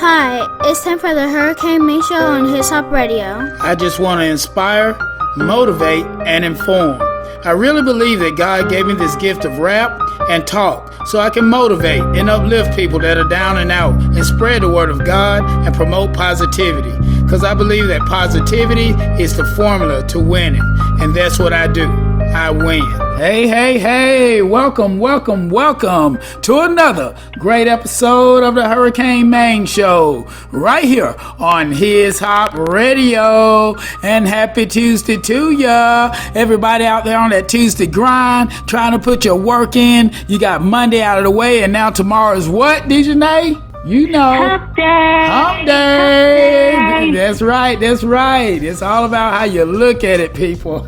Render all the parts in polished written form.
Hi, it's time for the Hurricane Main Show on His Hop Radio. I just want to inspire, motivate, and inform. I really believe that God gave me this gift of rap and talk so I can motivate and uplift people that are down and out and spread the word of God and promote positivity. Because I believe that positivity is the formula to winning. And that's what I do. I win. Hey, welcome to another great episode of the Hurricane Main Show right here on His Hop Radio. And happy Tuesday to ya. Everybody out there on that Tuesday grind, trying to put your work in. You got Monday out of the way, and now tomorrow is what, DJ? You know. Hump day. That's right. It's all about how you look at it, people.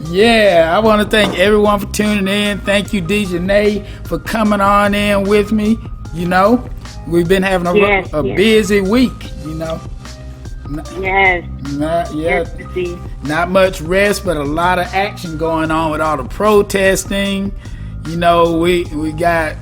Yeah, I want to thank everyone for tuning in. Thank you, DJ, for coming on in with me. You know, we've been having a busy week, you know. Yes. Not much rest, but a lot of action going on with all the protesting. You know, we got,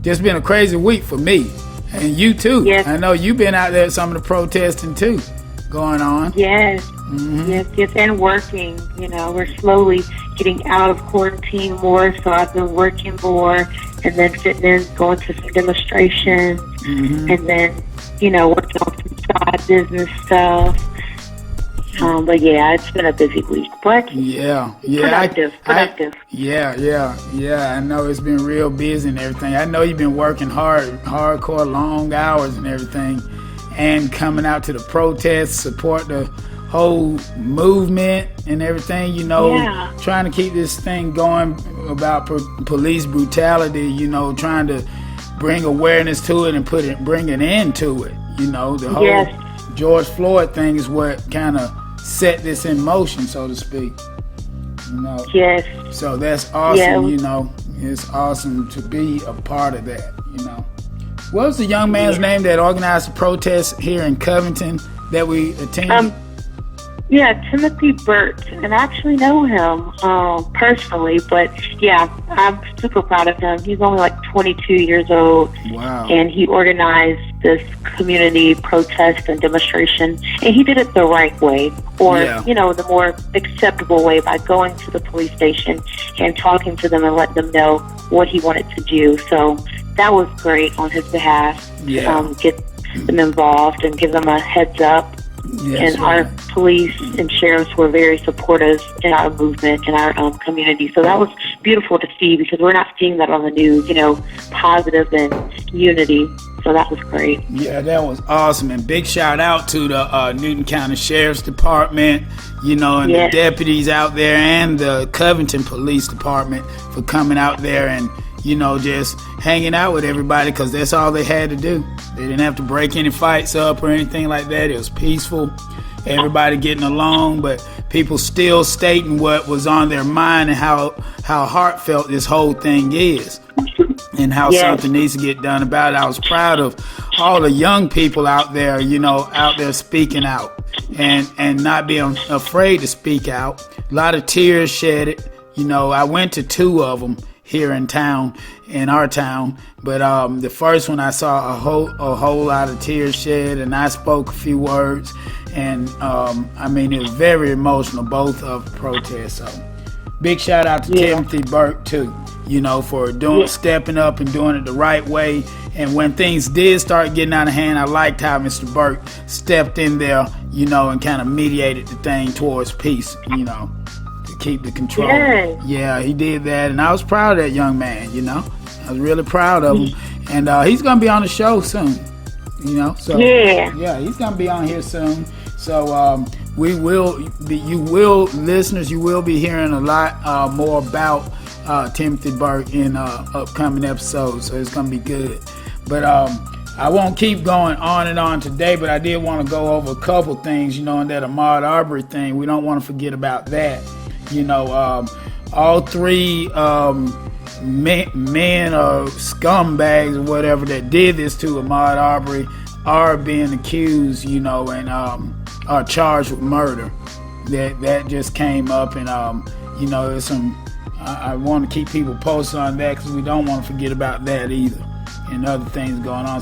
just been a crazy week for me. And you too. Yes. I know you've been out there at some of the protesting too going on. Yes. Mm-hmm. Yes, and working. You know, we're slowly getting out of quarantine more, so I've been working more and then sitting in, going to some demonstrations, and then, you know, working on some side business stuff. But yeah, it's been a busy week, but productive. I know it's been real busy and everything. I know you've been working hardcore, long hours and everything, and coming out to the protests, support the whole movement and everything, you know, trying to keep this thing going about police brutality, you know, trying to bring awareness to it and bring an end to it, you know. The whole George Floyd thing is what kind of set this in motion, so to speak, you know. Yes. So that's awesome, you know. It's awesome to be a part of that, you know. What was the young man's name that organized the protest here in Covington that we attended? Timothy Burt, and I actually know him personally, but yeah, I'm super proud of him. He's only like 22 years old. Wow. And he organized this community protest and demonstration, and he did it the right way, or, you know, the more acceptable way, by going to the police station and talking to them and letting them know what he wanted to do. So that was great on his behalf. Get them involved and give them a heads up. Yes, and our police and sheriffs were very supportive in our movement, in our community. So that was beautiful to see, because we're not seeing that on the news, you know, positive and unity. So that was great. Yeah, that was awesome. And big shout out to the Newton County Sheriff's Department, you know, and the deputies out there, and the Covington Police Department for coming out there and, you know, just hanging out with everybody, because that's all they had to do. They didn't have to break any fights up or anything like that. It was peaceful, everybody getting along, but people still stating what was on their mind and how heartfelt this whole thing is, and how something needs to get done about it. I was proud of all the young people out there, you know, out there speaking out and not being afraid to speak out. A lot of tears shedded. You know, I went to 2 of them here in our town, but the first one I saw a whole lot of tears shed, and I spoke a few words, and I mean, it was very emotional, both of the protests. So big shout out to Timothy Burke too, you know, for stepping up and doing it the right way. And when things did start getting out of hand, I liked how Mr. Burke stepped in there, you know, and kind of mediated the thing towards peace, you know, to keep the control. Yeah, he did that, and I was proud of that young man, you know. I was really proud of him. And he's going to be on the show soon, you know. So he's going to be on here soon. So listeners, you will be hearing a lot more about Timothy Burke in upcoming episodes. So it's going to be good. But I won't keep going on and on today, but I did want to go over a couple things, you know, and that Ahmaud Arbery thing. We don't want to forget about that. You know, all 3 men or scumbags or whatever that did this to Ahmaud Arbery are being accused, you know, and are charged with murder. That just came up, and you know, there's some. I want to keep people posted on that, because we don't want to forget about that either. and other things going on.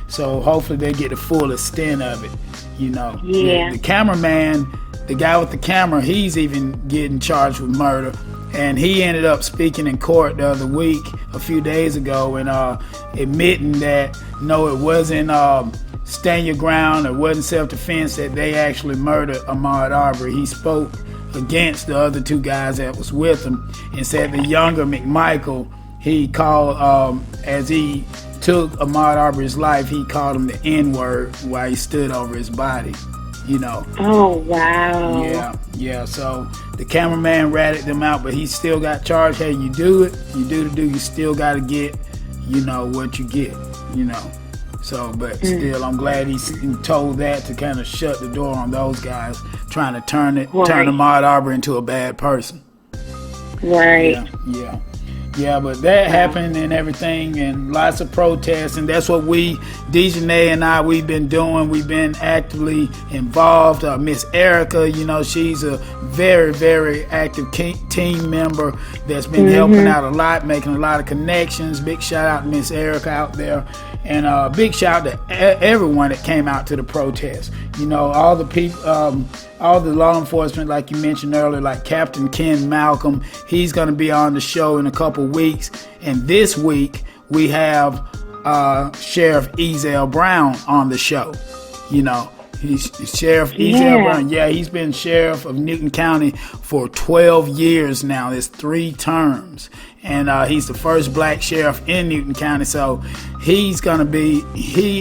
So hopefully they get the full extent of it, you know. Yeah. The cameraman, the guy with the camera, he's even getting charged with murder. And he ended up speaking in court the other week, a few days ago, and admitting that, no, it wasn't stand your ground, it wasn't self-defense, that they actually murdered Ahmaud Arbery. He spoke against the other two guys that was with him and said the younger McMichael, he called, as he took Ahmaud Arbery's life, he called him the N-word while he stood over his body, you know. Oh, wow. Yeah, so the cameraman ratted them out, but he still got charged. Hey, you do it, you do the do, you still got to get, you know, what you get, you know. So, but still, I'm glad he told that to kind of shut the door on those guys trying to turn Ahmaud Arbery into a bad person. Right. Yeah, but that happened and everything, and lots of protests, and that's what Dejanay and I, we've been doing. We've been actively involved. Miss Erica, you know, she's a very, very active team member that's been helping out a lot, making a lot of connections. Big shout out to Miss Erica out there, and big shout out to everyone that came out to the protest. You know, all the people, all the law enforcement, like you mentioned earlier, like Captain Ken Malcolm, he's going to be on the show in a couple weeks. And this week, we have Sheriff Ezell Brown on the show. You know, he's Sheriff Ezell Brown. Yeah, he's been Sheriff of Newton County for 12 years now. There's 3 terms. And he's the first black sheriff in Newton County. So he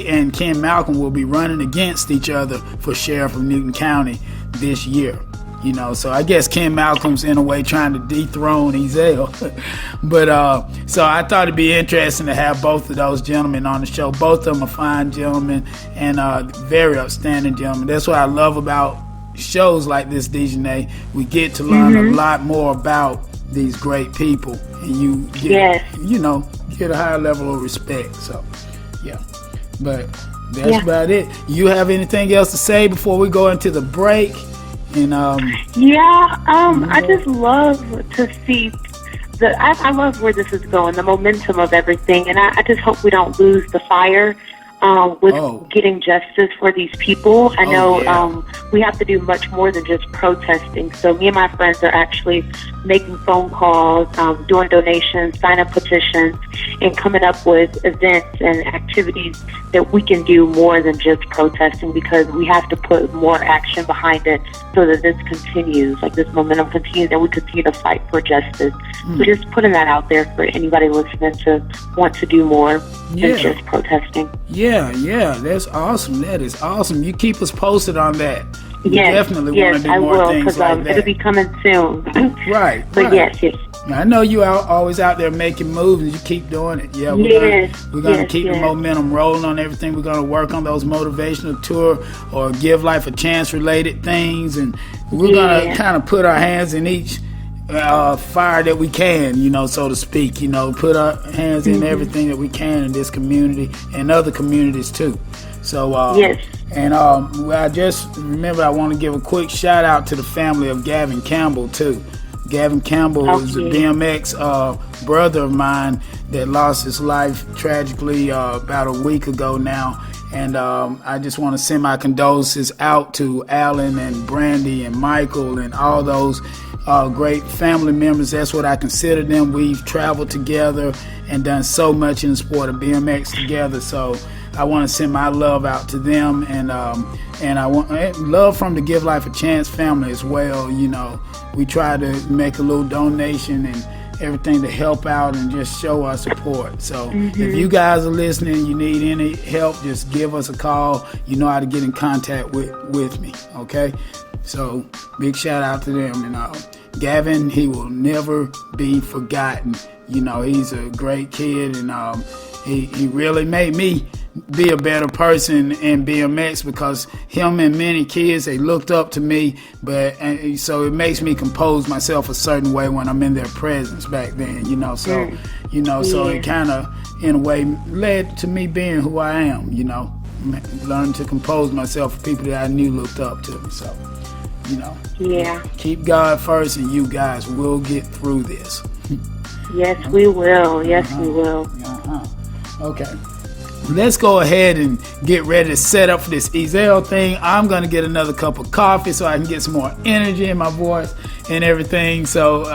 and Ken Malcolm will be running against each other for Sheriff of Newton County this year. You know, so I guess Ken Malcolm's in a way trying to dethrone Ezell. But so I thought it'd be interesting to have both of those gentlemen on the show. Both of them are fine gentlemen and very outstanding gentlemen. That's what I love about shows like this, Dejanay. We get to learn a lot more about these great people, and you get, you know, get a higher level of respect. So, yeah. But that's about it. You have anything else to say before we go into the break? And I just love to see I love where this is going, the momentum of everything, and I just hope we don't lose the fire with getting justice for these people. I know we have to do much more than just protesting. So me and my friends are actually making phone calls, doing donations, sign up petitions, and coming up with events and activities that we can do more than just protesting, because we have to put more action behind it so that this continues, like this momentum continues, and we continue to fight for justice. So just putting that out there for anybody listening to want to do more than just protesting. Yeah, that's awesome. That is awesome. You keep us posted on that. We definitely want to do more things like that. It'll be coming soon. Right. Yes. I know you are always out there making moves, and you keep doing it. Yeah, we're gonna keep the momentum rolling on everything. We're gonna work on those motivational tour or Give Life a Chance related things, and we're gonna kind of put our hands in each fire that we can, you know, so to speak. You know, put our hands in everything that we can in this community and other communities too. So and I just remember I want to give a quick shout out to the family of Gavin Campbell too. Gavin Campbell is a BMX brother of mine that lost his life tragically about a week ago now. And I just want to send my condolences out to Alan and Brandy and Michael and all those great family members. That's what I consider them. We've traveled together and done so much in the sport of BMX together. So I want to send my love out to them, and I want love from the Give Life a Chance family as well. You know, we try to make a little donation and everything to help out and just show our support. So if you guys are listening, you need any help, just give us a call. You know how to get in contact with me, okay? So big shout out to them. And Gavin, he will never be forgotten. You know, he's a great kid, and he really made me be a better person in BMX, because him and many kids, they looked up to me, and so it makes me compose myself a certain way when I'm in their presence back then, you know. So so it kind of in a way led to me being who I am, you know, learn to compose myself for people that I knew looked up to me. So, you know, keep God first, and you guys will get through this. Yes, we will. Yes, we will. Okay. Let's go ahead and get ready to set up for this Ezell thing. I'm going to get another cup of coffee so I can get some more energy in my voice and everything. So,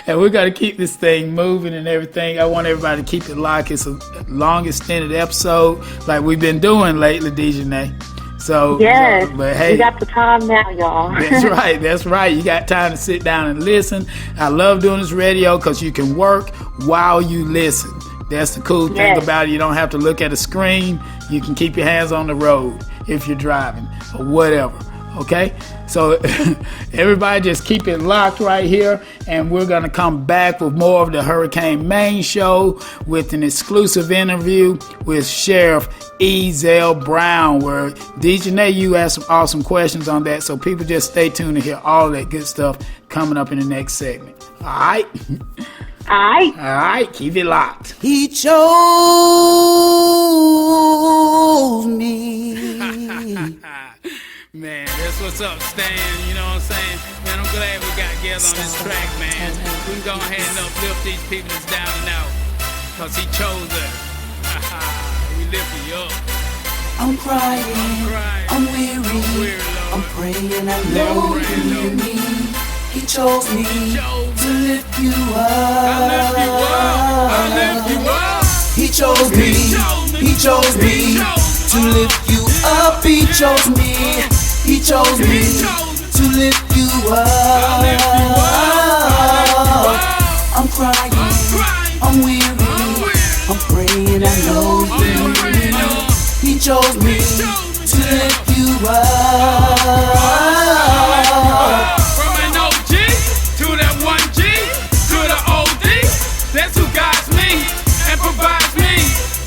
and we're going to keep this thing moving and everything. I want everybody to keep it locked. It's a long extended episode like we've been doing lately, Dejanay. So, yes, but hey, you got the time now, y'all. That's right. You got time to sit down and listen. I love doing this radio because you can work while you listen. That's the cool thing about it. You don't have to look at a screen. You can keep your hands on the road if you're driving or whatever. Okay? So everybody just keep it locked right here, and we're going to come back with more of the Hurricane Maine show with an exclusive interview with Sheriff Ezell Brown, where Dejanay, you asked some awesome questions on that, so people just stay tuned to hear all that good stuff coming up in the next segment. All right? All right, keep it locked. He chose me. Man, that's what's up, Stan. You know what I'm saying? Man, I'm glad we got together on this track, man. We can go ahead and uplift these people that's down and out, because he chose us. We lift you up. I'm crying, I'm weary, I'm praying, I know you hear me. He chose me to lift you up. I lift you up. He chose me to lift you up. He chose me to lift you up. I'm crying, I'm weary, I'm praying, I know you hear me. He chose me to lift you up. That's who guides me and provides me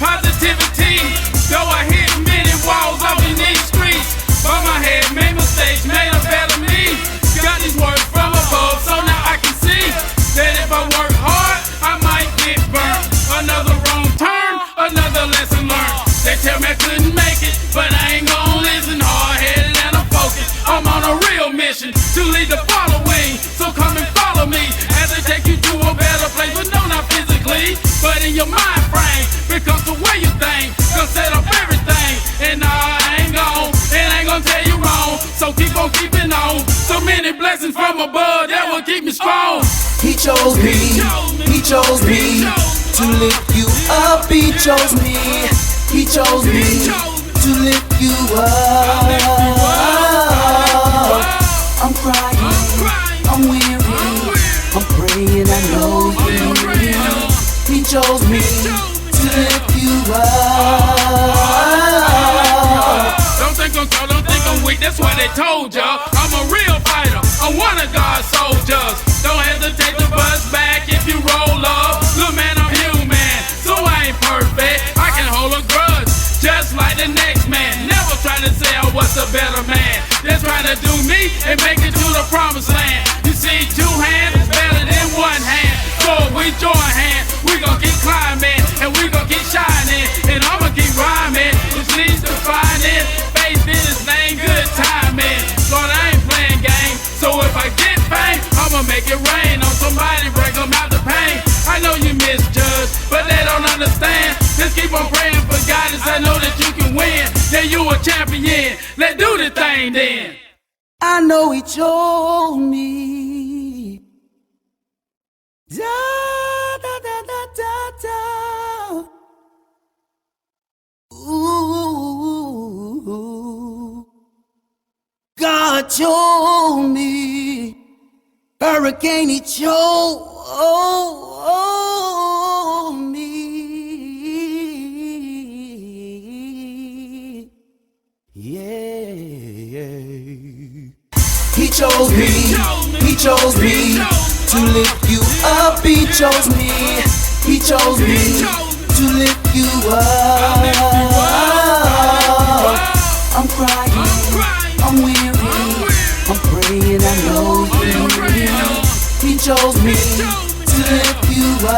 positivity. Though I hit many walls out in these streets, but my head made mistakes, made a better me. Got these words from above, so now I can see that if I work hard, I might get burnt. Another wrong turn, another lesson learned. They tell me I couldn't make it, but I ain't gon' listen. Hard-headed and I'm focused. I'm on a real mission to lead the following. So come and follow me as I take you to a better place, but no, not physically, but in your mind frame. Because the way you think gonna set up everything. And I ain't gonna tell you wrong. So keep on keeping on. So many blessings from above that will keep me strong. He chose me to lift you up. He chose me to lift you up. I'm crying, I'm weary, I'm praying, I know you hear me. He chose me to lift you up. Don't think I'm tall, don't think I'm weak, that's why they told y'all. I'm a real fighter, I'm one of God's soldiers. Don't hesitate to bust back if you roll up. Look man, I'm human, so I ain't perfect. I can hold a grudge, just like the next man. Never try to say I was a better man. Just try to do me and make it to the promised land. You see, 2 hands is better than 1 hand. So if we join hands, we gon' keep climbing and we gon' keep shining. And I'ma keep rhyming, which leads to finding faith in His name, good timing. Lord, I ain't playing games, so if I get fame, I'ma make it rain on somebody, break them out the pain. I know you misjudge, but they don't understand. Just keep on praying for guidance, I know that you can win. Yeah, you a champion, let's do the thing then. I know He chose me. Da da da da da da. Ooh, God chose me. Hurricane, He chose me. Yeah. He chose me to lift you up. He chose me to lift you up. I'm crying, I'm weary, I'm praying, I know you hear me. He chose me to lift you up.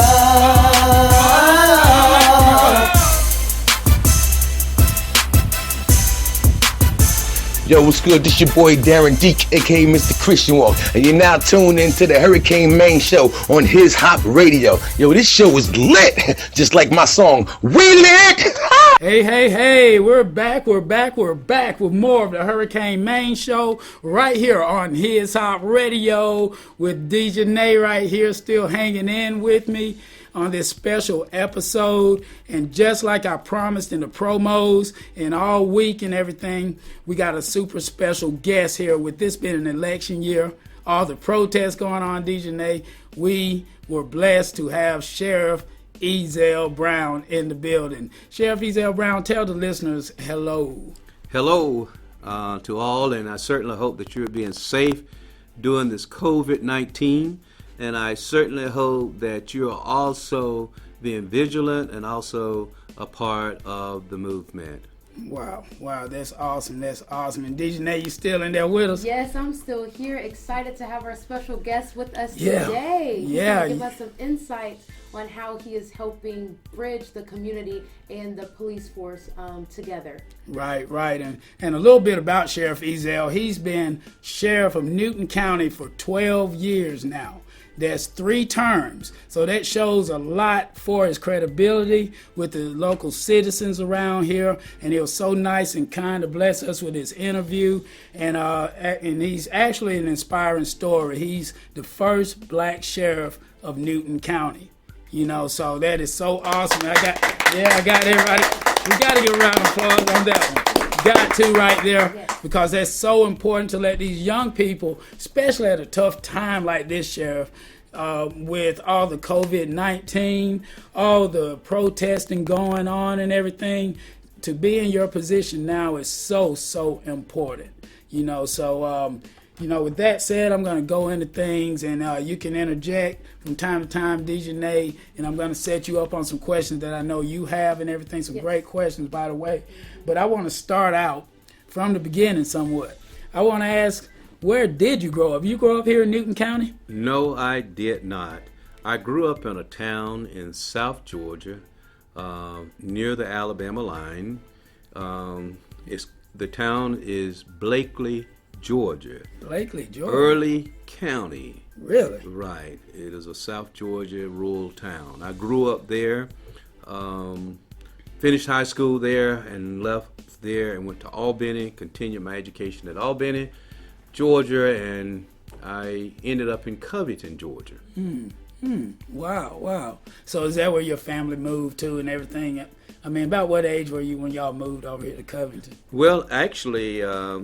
Yo, what's good? This your boy Darren Deek, aka Mr. Christian Walk, and you're now tuned into the Hurricane Main Show on His Hop Radio. Yo, this show is lit, just like my song, We Lit! Hey, we're back with more of the Hurricane Main Show right here on His Hop Radio with DJ Nay right here still hanging in with me on this special episode. And just like I promised in the promos and all week and everything, we got a super special guest here. With this being an election year, all the protests going on, DJ Nay, we were blessed to have Sheriff Ezell Brown in the building. Sheriff Ezell Brown, tell the listeners hello. Hello to all, and I certainly hope that you're being safe during this COVID-19, and I certainly hope that you're also being vigilant and also a part of the movement. Wow, that's awesome. And DJ Nay, you still in there with us? Yes, I'm still here, excited to have our special guest with us Yeah. today. Yeah. He's going to give us some insights on how he is helping bridge the community and the police force together. Right. And a little bit about Sheriff Ezell. He's been sheriff of Newton County for 12 years now. That's 3 terms. So that shows a lot for his credibility with the local citizens around here. And he was so nice and kind to bless us with his interview. And he's actually an inspiring story. He's the first black sheriff of Newton County. You know, so that is so awesome. I got everybody. We got to give a round of applause on that one. Got to right there, because that's so important to let these young people, especially at a tough time like this, Sheriff, with all the COVID-19, all the protesting going on and everything, to be in your position now is so important. You know, so with that said, I'm going to go into things, and you can interject from time to time, DJ Nay, and I'm going to set you up on some questions that I know you have and everything. Some great questions, by the way. But I want to start out from the beginning somewhat. I want to ask, where did you grow up? You grew up here in Newton County? No, I did not. I grew up in a town in South Georgia, near the Alabama line. The town is Blakely, Georgia. Blakely, Georgia. Early County. Really? Right. It is a South Georgia rural town. I grew up there, finished high school there, and left there and went to Albany, continued my education at Albany, Georgia, and I ended up in Covington, Georgia. Wow. So is that where your family moved to and everything? I mean, about what age were you when y'all moved over here to Covington? Well, actually, I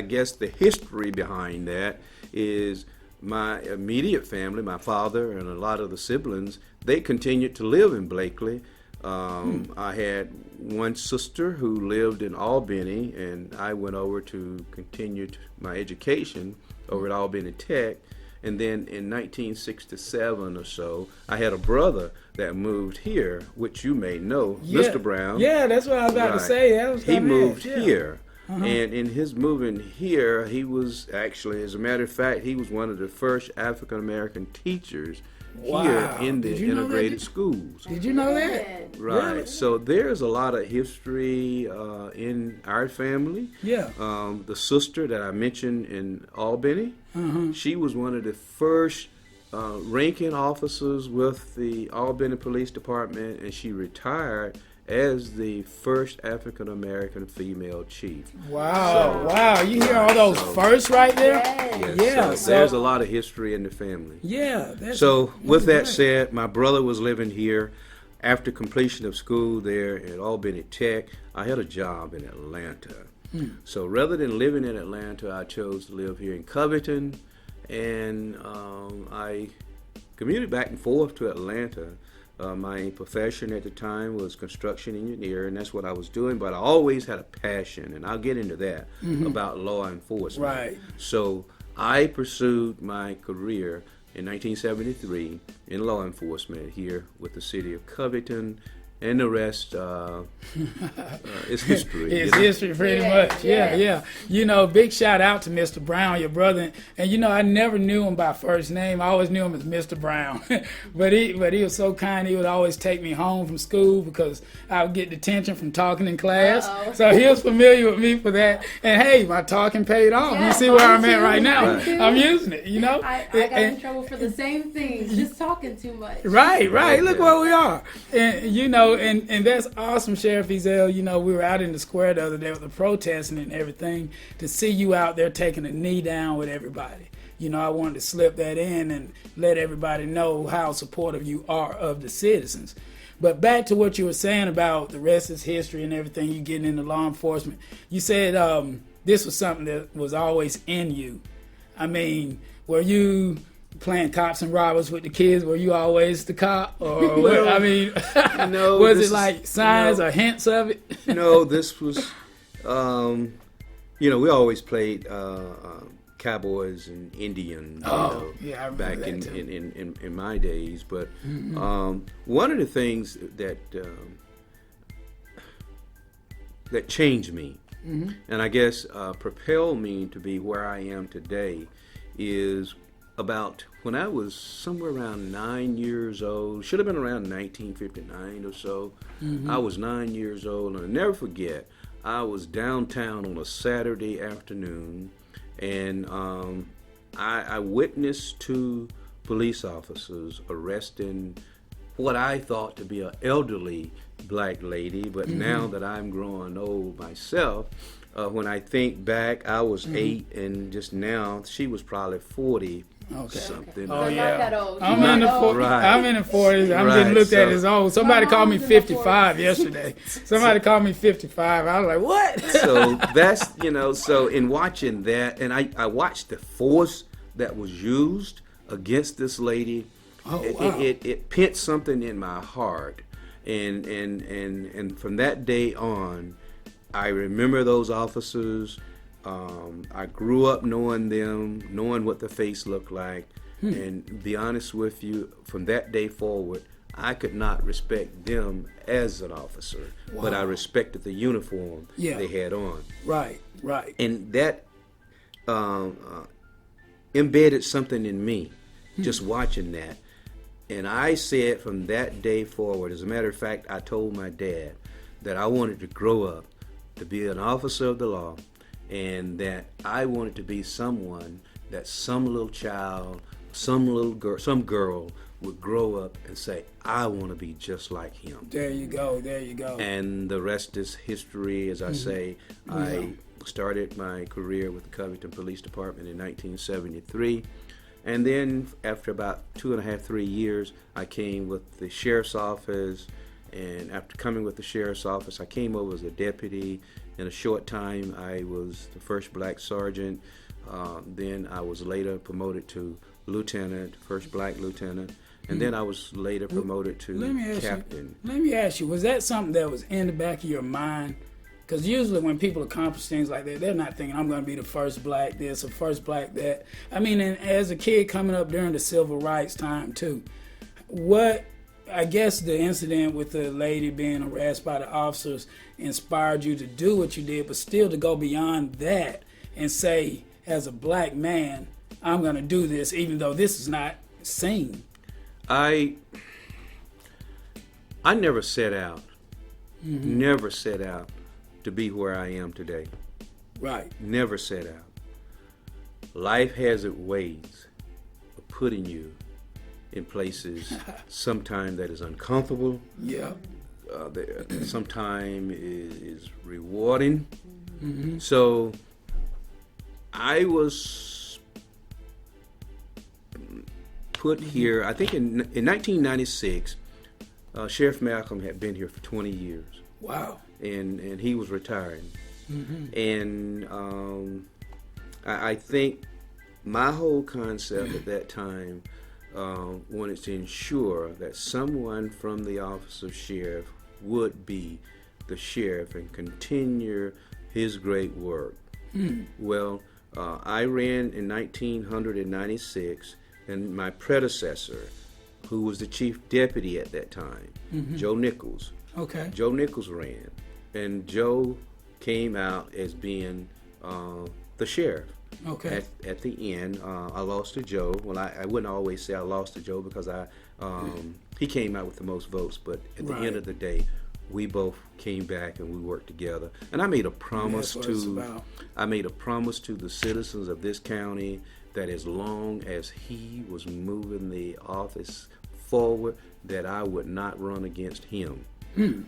guess the history behind that is my immediate family, my father and a lot of the siblings, they continued to live in Blakely. I had one sister who lived in Albany, and I went over to continue my education over at Albany Tech. And then in 1967 or so, I had a brother that moved here, which you may know, Mr. Brown. Yeah, that's what I was about to say. He moved here. And in his moving here, he was actually, as a matter of fact, he was one of the first African-American teachers here in the integrated schools. Did you know that? Right. Really? So there's a lot of history in our family. Yeah. The sister that I mentioned in Albany, she was one of the first ranking officers with the Albany Police Department, and she retired as the first African-American female chief. Wow. You hear all those firsts right there? Yes. Yeah. So there's a lot of history in the family. Yeah. With that said, my brother was living here. After completion of school there at Albany Tech, I had a job in Atlanta. So rather than living in Atlanta, I chose to live here in Covington, and I commuted back and forth to Atlanta. My profession at the time was construction engineer, and that's what I was doing, but I always had a passion, and I'll get into that, about law enforcement. Right. So I pursued my career in 1973 in law enforcement here with the city of Covington, and the rest is history. It's history pretty much. Yeah. You know, big shout out to Mr. Brown, your brother. And you know, I never knew him by first name. I always knew him as Mr. Brown. but he was so kind. He would always take me home from school because I would get detention from talking in class. Uh-oh. So he was familiar with me for that. And hey, my talking paid off. Yeah, you see where I'm at too. right now. Right. I'm using it, you know. I got in trouble for the same thing, just talking too much. Right. Look where we are. And you know, and that's awesome, Sheriff Ezell. You know, we were out in the square the other day with the protesting and everything. To see you out there taking a knee down with everybody. You know, I wanted to slip that in and let everybody know how supportive you are of the citizens. But back to what you were saying about the rest is history and everything, you getting into law enforcement. You said this was something that was always in you. I mean, were you playing cops and robbers with the kids? Were you always the cop? Or Well, I mean, no, was this it like signs or hints of it? No, this was, you know, we always played cowboys and Indians. Yeah, I remember back that in my days. But one of the things that that changed me, and I guess propelled me to be where I am today, is about when I was somewhere around 9 years old. Should have been around 1959 or so. I was 9 years old, and I'll never forget. I was downtown on a Saturday afternoon, and I witnessed two police officers arresting what I thought to be an elderly black lady, but now that I'm growing old myself, when I think back, I was 8, and just now she was probably 40 something. Oh, Not yeah. that old. I'm Not in the old. Right. I'm in the 40s. I'm getting looked at as old. Somebody My called me mom's in the 55 40s. yesterday. Somebody called me 55. I was like, what? So that's, you know, so in watching that, and I watched the force that was used against this lady. Oh, it, wow. it pent something in my heart, and from that day on, I remember those officers. I grew up knowing them, knowing what the face looked like, and be honest with you, from that day forward, I could not respect them as an officer, but I respected the uniform they had on. Right. And that embedded something in me, just watching that. And I said from that day forward, as a matter of fact, I told my dad that I wanted to grow up to be an officer of the law, and that I wanted to be someone that some little child, some little girl, some girl would grow up and say, I want to be just like him. There you go. And the rest is history, as I say. I started my career with the Covington Police Department in 1973. And then after about 2.5, 3 years, I came with the sheriff's office. And after coming with the sheriff's office, I came over as a deputy. In a short time, I was the first black sergeant. Then I was later promoted to lieutenant, first black lieutenant. And then I was later promoted to captain. Let me ask you, was that something that was in the back of your mind? Because usually when people accomplish things like that, they're not thinking, I'm going to be the first black this or first black that. I mean, and as a kid coming up during the civil rights time too, I guess the incident with the lady being harassed by the officers inspired you to do what you did, but still to go beyond that and say, as a black man, I'm going to do this, even though this is not seen. I never set out to be where I am today. Right. Never set out. Life has its ways of putting you in places sometimes that is uncomfortable. Yeah. Sometimes is rewarding. So I was put here, I think in 1996, Sheriff Malcolm had been here for 20 years. Wow. And he was retiring. And I think my whole concept at that time wanted to ensure that someone from the office of sheriff would be the sheriff and continue his great work. Well, I ran in 1996, and my predecessor, who was the chief deputy at that time, Joe Nichols, Okay. Joe Nichols ran, and Joe came out as being the sheriff. Okay. At the end, I lost to Joe. Well, I wouldn't always say I lost to Joe because he came out with the most votes. But at the end of the day, we both came back and we worked together. And I made a promise to the citizens of this county that as long as he was moving the office forward, that I would not run against him.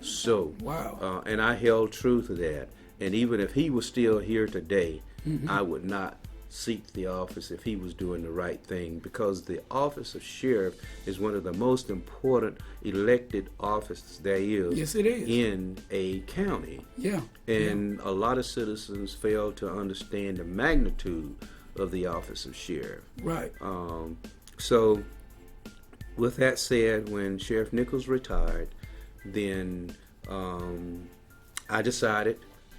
So, wow. And I held true to that. And even if he was still here today, I would not seek the office if he was doing the right thing, because the office of sheriff is one of the most important elected offices there is, yes, it is. In a county. Yeah. And a lot of citizens fail to understand the magnitude of the office of sheriff. Right. So with that said, when Sheriff Nichols retired, then I decided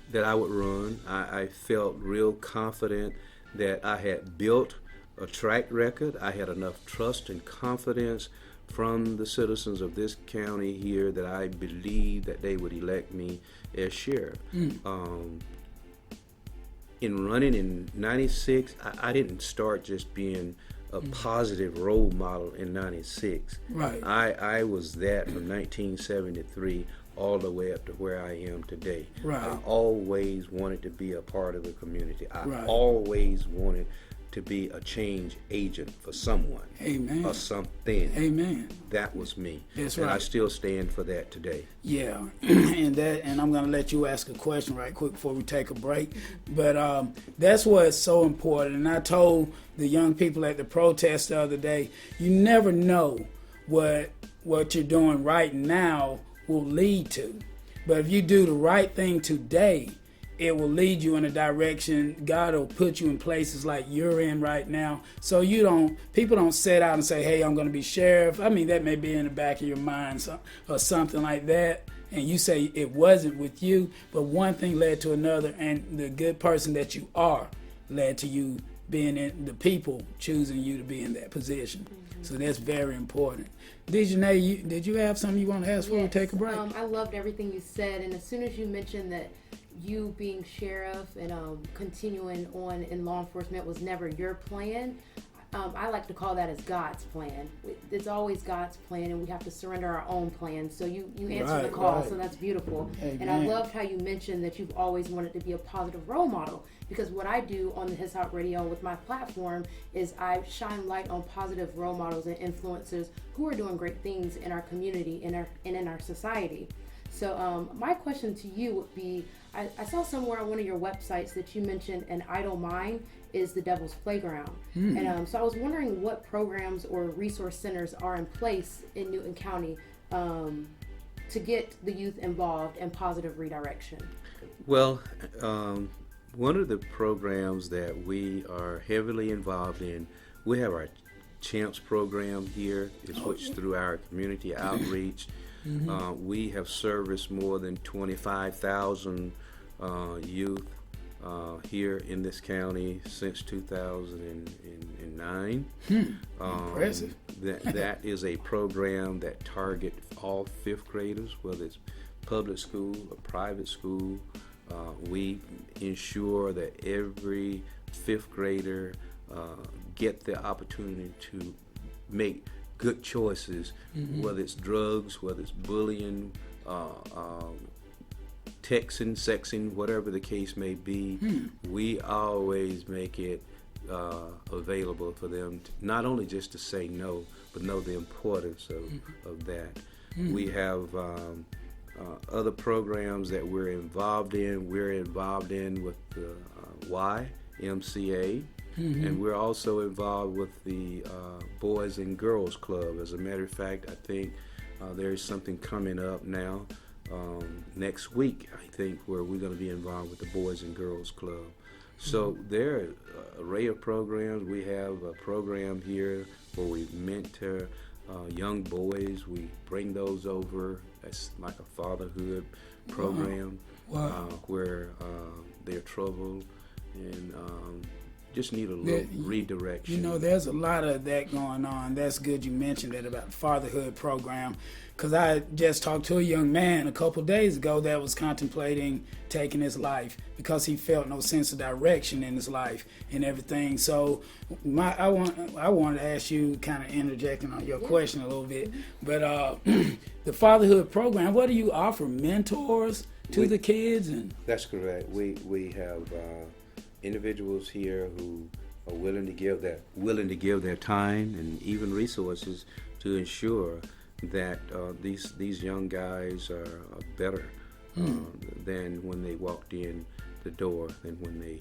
that I would run. I felt real confident that I had built a track record. I had enough trust and confidence from the citizens of this county here that I believed that they would elect me as sheriff. In running in 96, I didn't start just being a positive role model in 96. Right. I was that from 1973 all the way up to where I am today. Right. I always wanted to be a part of the community. I Right. always wanted to be a change agent for someone. Amen. Or something. Amen. That was me. That's and right. I still stand for that today. Yeah, and I'm gonna let you ask a question right quick before we take a break. But that's what's so important. And I told the young people at the protest the other day, you never know what you're doing right now will lead to. But if you do the right thing today, it will lead you in a direction. God will put you in places like you're in right now. So people don't set out and say, hey, I'm going to be sheriff. I mean, that may be in the back of your mind or something like that. And you say it wasn't with you, but one thing led to another. And the good person that you are led to you being in the people choosing you to be in that position. So that's very important. Dejanay, did you have something you want to ask before we take a break? I loved everything you said. And as soon as you mentioned that you being sheriff and continuing on in law enforcement was never your plan, I like to call that as God's plan. It's always God's plan, and we have to surrender our own plans. So you answered the call, so that's beautiful. Amen. And I loved how you mentioned that you've always wanted to be a positive role model, because what I do on the His Hop Radio with my platform is I shine light on positive role models and influencers who are doing great things in our community and in our society. So my question to you would be, I saw somewhere on one of your websites that you mentioned an idle mind is the devil's playground. And so I was wondering what programs or resource centers are in place in Newton County to get the youth involved in positive redirection. Well, one of the programs that we are heavily involved in, we have our CHAMPS program here, which through our community outreach. We have serviced more than 25,000 youth here in this county since 2009. Impressive. That is a program that targets all fifth graders, whether it's public school or private school. We ensure that every fifth grader get the opportunity to make good choices, whether it's drugs, whether it's bullying, texting, sexing, whatever the case may be. We always make it available for them to, not only just to say no, but know the importance of that. We have other programs that we're involved in. We're involved in with the YMCA. And we're also involved with the Boys and Girls Club. As a matter of fact, I think there's something coming up now next week, I think, where we're going to be involved with the Boys and Girls Club. So there are an array of programs. We have a program here where we mentor young boys. We bring those over. That's like a fatherhood program. Where they're troubled and just need a little redirection. You know, there's a lot of that going on. That's good you mentioned that about the fatherhood program, because I just talked to a young man a couple days ago that was contemplating taking his life because he felt no sense of direction in his life and everything. So I wanted to ask you, kind of interjecting on your question a little bit, but the fatherhood program, what do you offer? Mentors to the kids? And that's correct. We have individuals here who are willing to give their time and even resources to ensure that these young guys are better than when they walked in the door, than when they,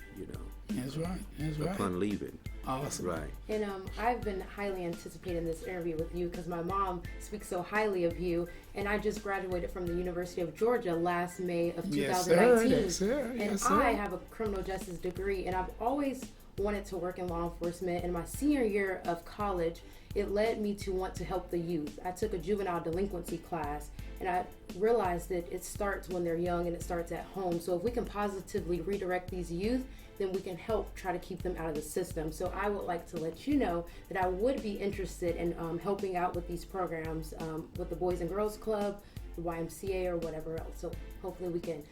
That's right. upon leaving. Awesome. Right. And I've been highly anticipating this interview with you because my mom speaks so highly of you, and I just graduated from the University of Georgia last May of 2019. Yes, sir. And I have a criminal justice degree, and I've always wanted to work in law enforcement. In my senior year of college, it led me to want to help the youth. I took a juvenile delinquency class, and I realized that it starts when they're young and it starts at home. So if we can positively redirect these youth, then we can help try to keep them out of the system. So I would like to let you know that I would be interested in helping out with these programs with the Boys and Girls Club, the YMCA, or whatever else. So hopefully we can.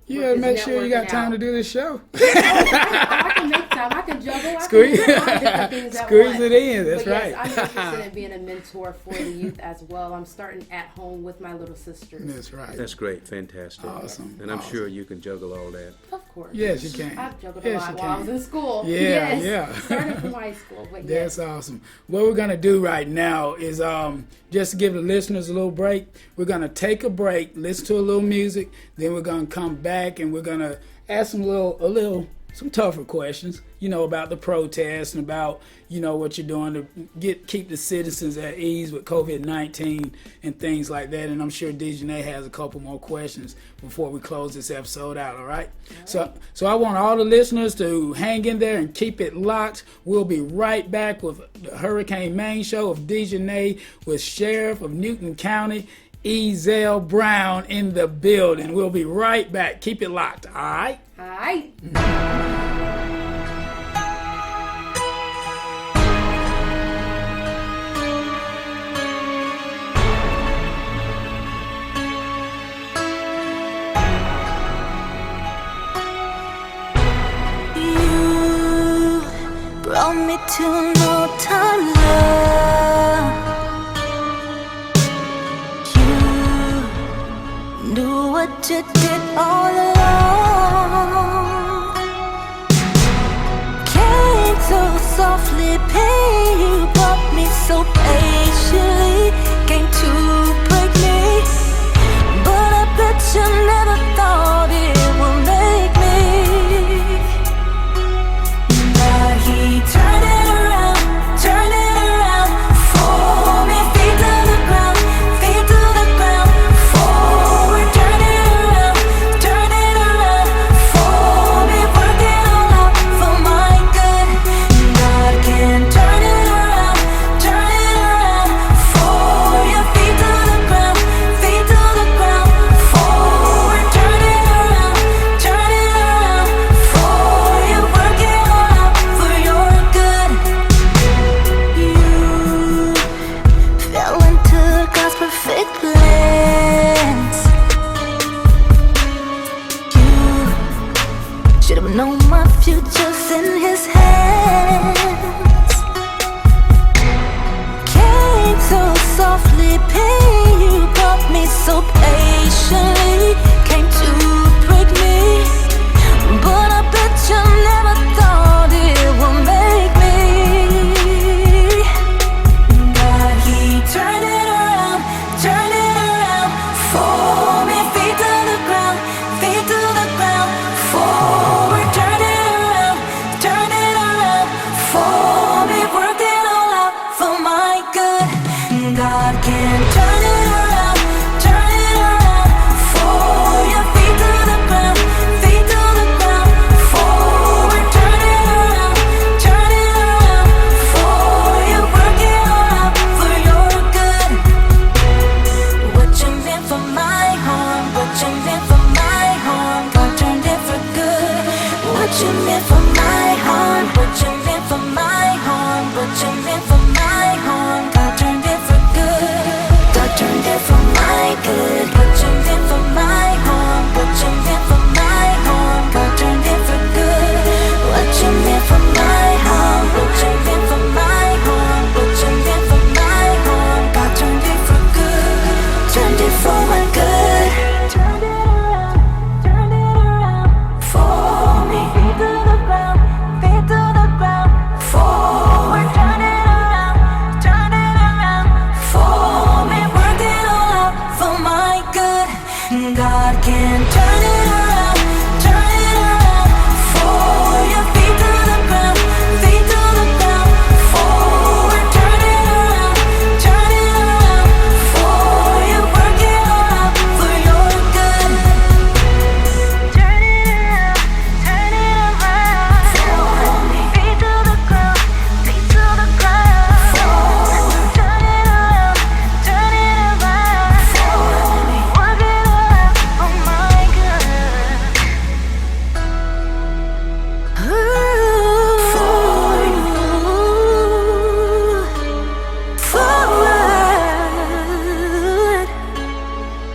Yeah, make sure you got time to do this show. I can make time. I can juggle. Squeeze Squeeze it in. That's but right. Yes, I'm interested in being a mentor for the youth as well. I'm starting at home with my little sisters. That's right. That's great. Fantastic. Awesome. And I'm sure you can juggle all that. Of course. Yes, you can. I've juggled a lot while I was in school. Yeah. Started from high school. But That's awesome. What we're going to do right now is just to give the listeners a little break, we're going to take a break, listen to a little music, then we're going to come back and we're going to ask some tougher questions, about the protests and about, what you're doing to keep the citizens at ease with COVID-19 and things like that. And I'm sure Dejanay has a couple more questions before we close this episode out, all right? So I want all the listeners to hang in there and keep it locked. We'll be right back with the Hurricane Main Show of Dejanay with Sheriff of Newton County, Ezell Brown, in the building. We'll be right back. Keep it locked, all right? All right. You brought me to no time love. Do what you did all along. Came so softly, pain. You brought me so patiently. Came to break me, but I bet you never thought it would make me. Now he turned it around for me. Feet to the ground, feet to the ground. Forward, turn it around for me. Work it all out for my good. God can turn it around for you. Feet to the ground, feet to the ground. Forward, turn it around for you. Work it all out for your good. You fell into God's perfect plans. You should have known my future's in His hands. Came so softly, pain. You brought me so patiently. Came to break me, but I bet you never thought it would make me. God, He turned it around for me. Feet to the ground, feet to the ground. Forward, turn it around for me. Work it all out for my good. God can turn it around for you meant for my harm, God turned it for good. God turned it for my good. What you meant for my harm, what you meant for my harm, God turned it for good. What you meant for my harm, what you meant for my harm, what you meant for my harm, God turned it for good. Turned it for my good. Turned it around for me. Feet to the ground, feet to the ground, forward. Turn it around for me. Work it all out for my good. God can turn it around for you. Feet to the ground, forward. Turn it around for you. Work it all out for your good. Turn it around for me. Feet to the ground, forward. Turn it around for me. Work it all out for my good. Forward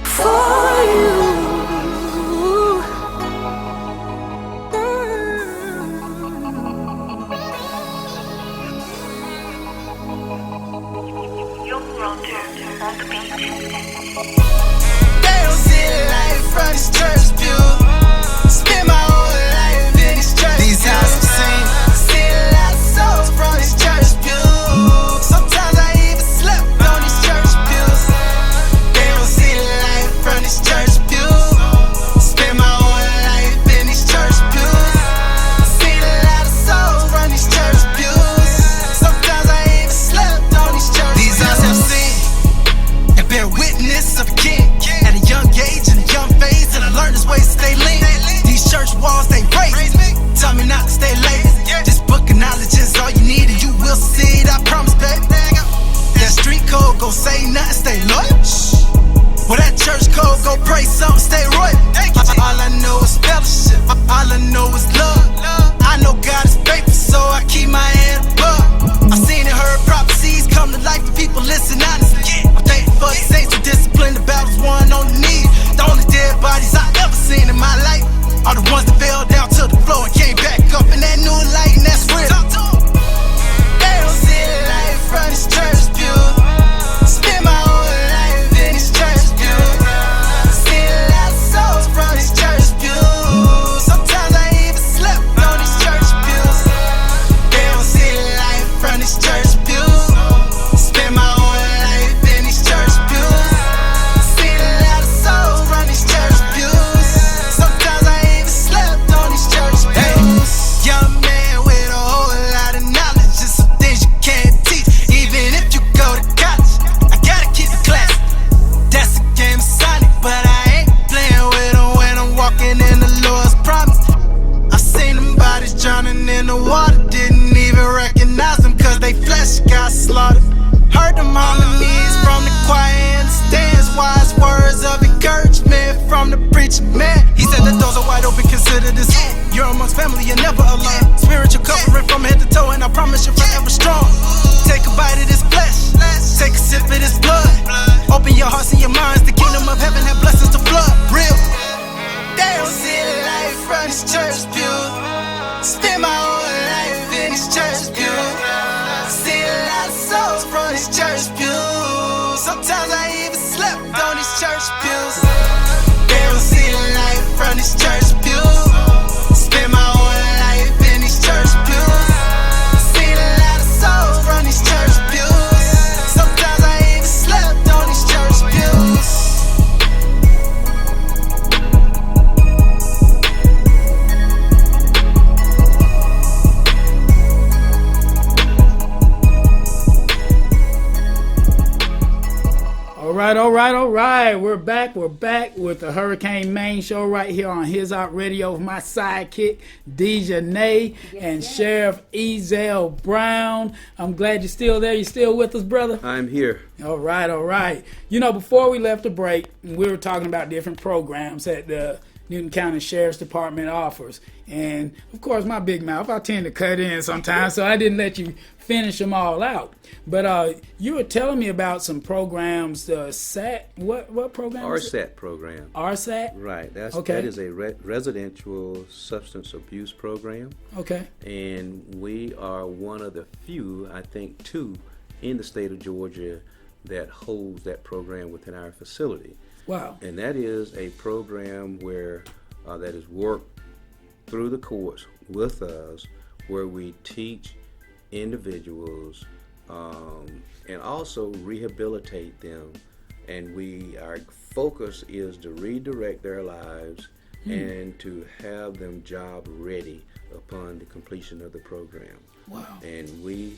for you. They don't see the light from this church pew. Spend my whole life in this church. These eyes have seen. See a lot of souls from this church pew. Sometimes I even slept on these church pews. They don't see the light from this church pew. Spend my whole life in these church pews. Seen a lot of souls from these church pews. Sometimes I even slept on these church pews. These eyes have seen and bear witness of the King. At a young age and a young phase, and I learned his ways to stay lean. These church walls, they raise me. Tell me not to stay lazy. This book of knowledge is all you need, and you will see it, I promise, baby. That street code, go say nothing, stay loyal. Well, that church code, go pray something, stay royal. All I know is fellowship, all I know is love. I know God is faithful, so I keep my head above. I've seen and heard prophecies come to life, the people listen honestly. I'm thankful for the saints who disciplined, the battles won on the knees. The only dead bodies I ever seen in my life are the ones that fell down to the floor and came back up in that new light, and that's real. They don't see the light from this church pew. Spend my whole life in this church pew. See a lot of souls from this church pew. Sometimes I even slept on these church pews. They don't see the light from this church pew. Spend my whole life in these church pews. See a lot of souls from these church pews. Sometimes I even slept on these church pews. Young man with a whole lot of knowledge, just some things you can't teach. Even if you go to college, I gotta keep it classy. That's a game of Sonic, but I ain't playing with them when I'm walking in the Lord's promise. I seen them bodies drowning in the water, didn't even recognize them cause they flesh got slaughtered. Heard them harmonies from the choir in the stands, wise words of encouragement from the preacher man. He said the doors are wide open, consider this. You're amongst family, you're never alone. Spiritual covering from head to toe, and I promise you're forever strong. Take a bite of this flesh, take a sip of this blood. Open your hearts and your minds, the kingdom of heaven have blessings to flood. Real. They don't see the light from this church pew. Spend my whole life in this church pew. See a lot of souls from this church pew. Sometimes I even slept on these church pews. They don't see the light from this church pew. Spend my whole life in these church pews. See a lot of souls from these church pews. Sometimes I even slept on these church pews. All right. We're back with the Hurricane Main Show right here on His Out Radio with my sidekick, DJ and Sheriff Ezell Brown. I'm glad you're still there. You still with us, brother? I'm here. All right. You know, before we left the break, we were talking about different programs at the Newton County Sheriff's Department offers. And of course, my big mouth, I tend to cut in sometimes, so I didn't let you finish them all out. But you were telling me about some programs, the SAT, what program? RSAT program. RSAT? Right. That is a residential substance abuse program. Okay. And we are one of the few, I think, two in the state of Georgia that holds that program within our facility. Wow. And that is a program where that is worked through the courts with us, where we teach individuals and also rehabilitate them. And our focus is to redirect their lives and to have them job ready upon the completion of the program. Wow. And we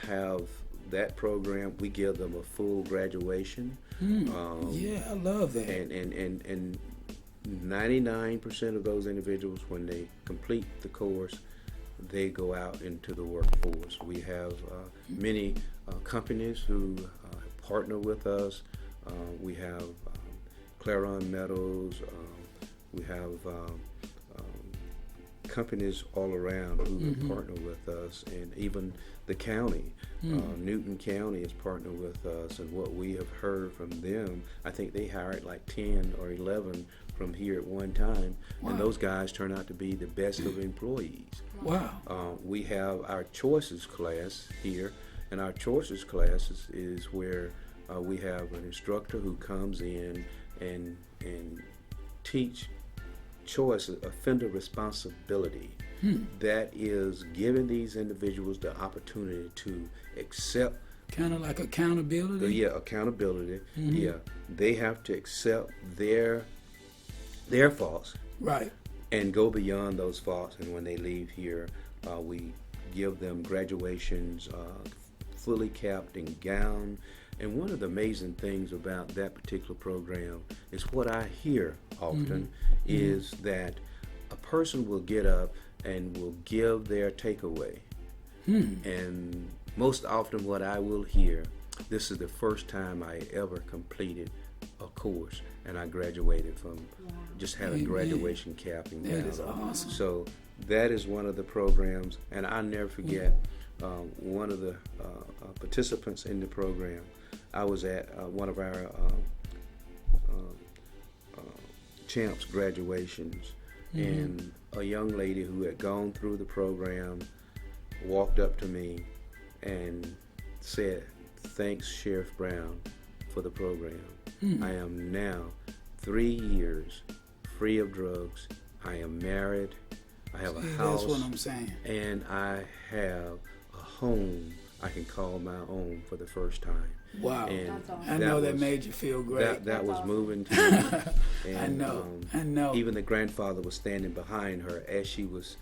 have that program, we give them a full graduation. Yeah, I love that. And 99% of those individuals, when they complete the course, they go out into the workforce. We have many companies who partner with us. We have Clarion Metals. We have companies all around who partner with us, and even the county. Newton County is partnered with us, and what we have heard from them, I think they hired like 10 or 11 from here at one time, and those guys turn out to be the best of employees. Wow. We have our choices class here, and our choices class is where we have an instructor who comes in and teach choice, offender responsibility. That is giving these individuals the opportunity to accept. Kind of like accountability? Yeah, accountability. Yeah, they have to accept their faults. Right. And go beyond those faults. And when they leave here, we give them graduations, fully capped and gowned. And one of the amazing things about that particular program is what I hear often is that a person will get up and will give their takeaway. And most often what I will hear, this is the first time I ever completed a course and I graduated from, just had a graduation cap and gown. That is awesome. So that is one of the programs, and I'll never forget one of the participants in the program. I was at one of our champs graduations, and a young lady who had gone through the program walked up to me and said, "Thanks, Sheriff Brown, for the program. I am now 3 years free of drugs. I am married. I have a house. That's what I'm saying. And I have a home I can call my own for the first time." Wow. And I know that made you feel great. That was moving to me. And, I know. Even the grandfather was standing behind her as she was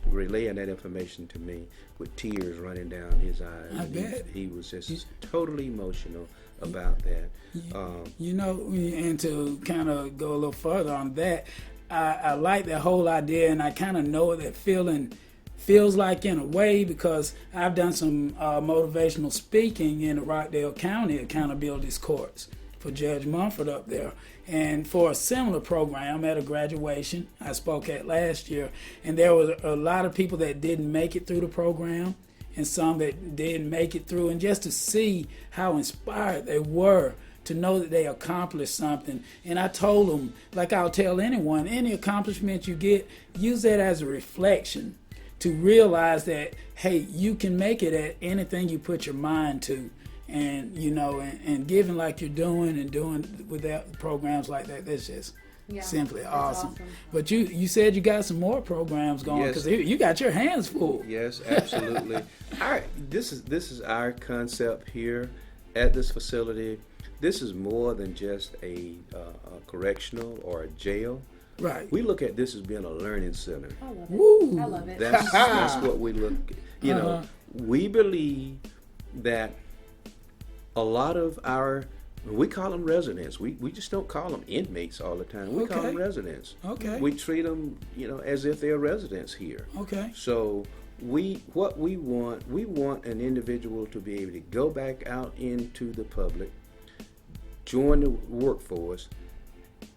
relaying that information to me with tears running down his eyes. I bet. He was just totally emotional about that. And to kind of go a little further on that, I like that whole idea, and I kind of know what that feels like in a way, because I've done some motivational speaking in the Rockdale County Accountability Courts for Judge Mumford up there. And for a similar program at a graduation I spoke at last year, and there was a lot of people that didn't make it through the program and some that didn't make it through, and just to see how inspired they were to know that they accomplished something. And I told them, like I'll tell anyone, any accomplishment you get, use that as a reflection to realize that, hey, you can make it at anything you put your mind to. And, and giving like you're doing and doing without programs like that, that's just simply awesome. But you said you got some more programs going, because you got your hands full. Yes, absolutely. This is our concept here at this facility. This is more than just a correctional or a jail. Right. We look at this as being a learning center. I love it. Woo. I love it. That's what we look at. We believe that a lot of we call them residents. We just don't call them inmates all the time. We call them residents. Okay. We treat them, as if they're residents here. Okay. So we want an individual to be able to go back out into the public, join the workforce,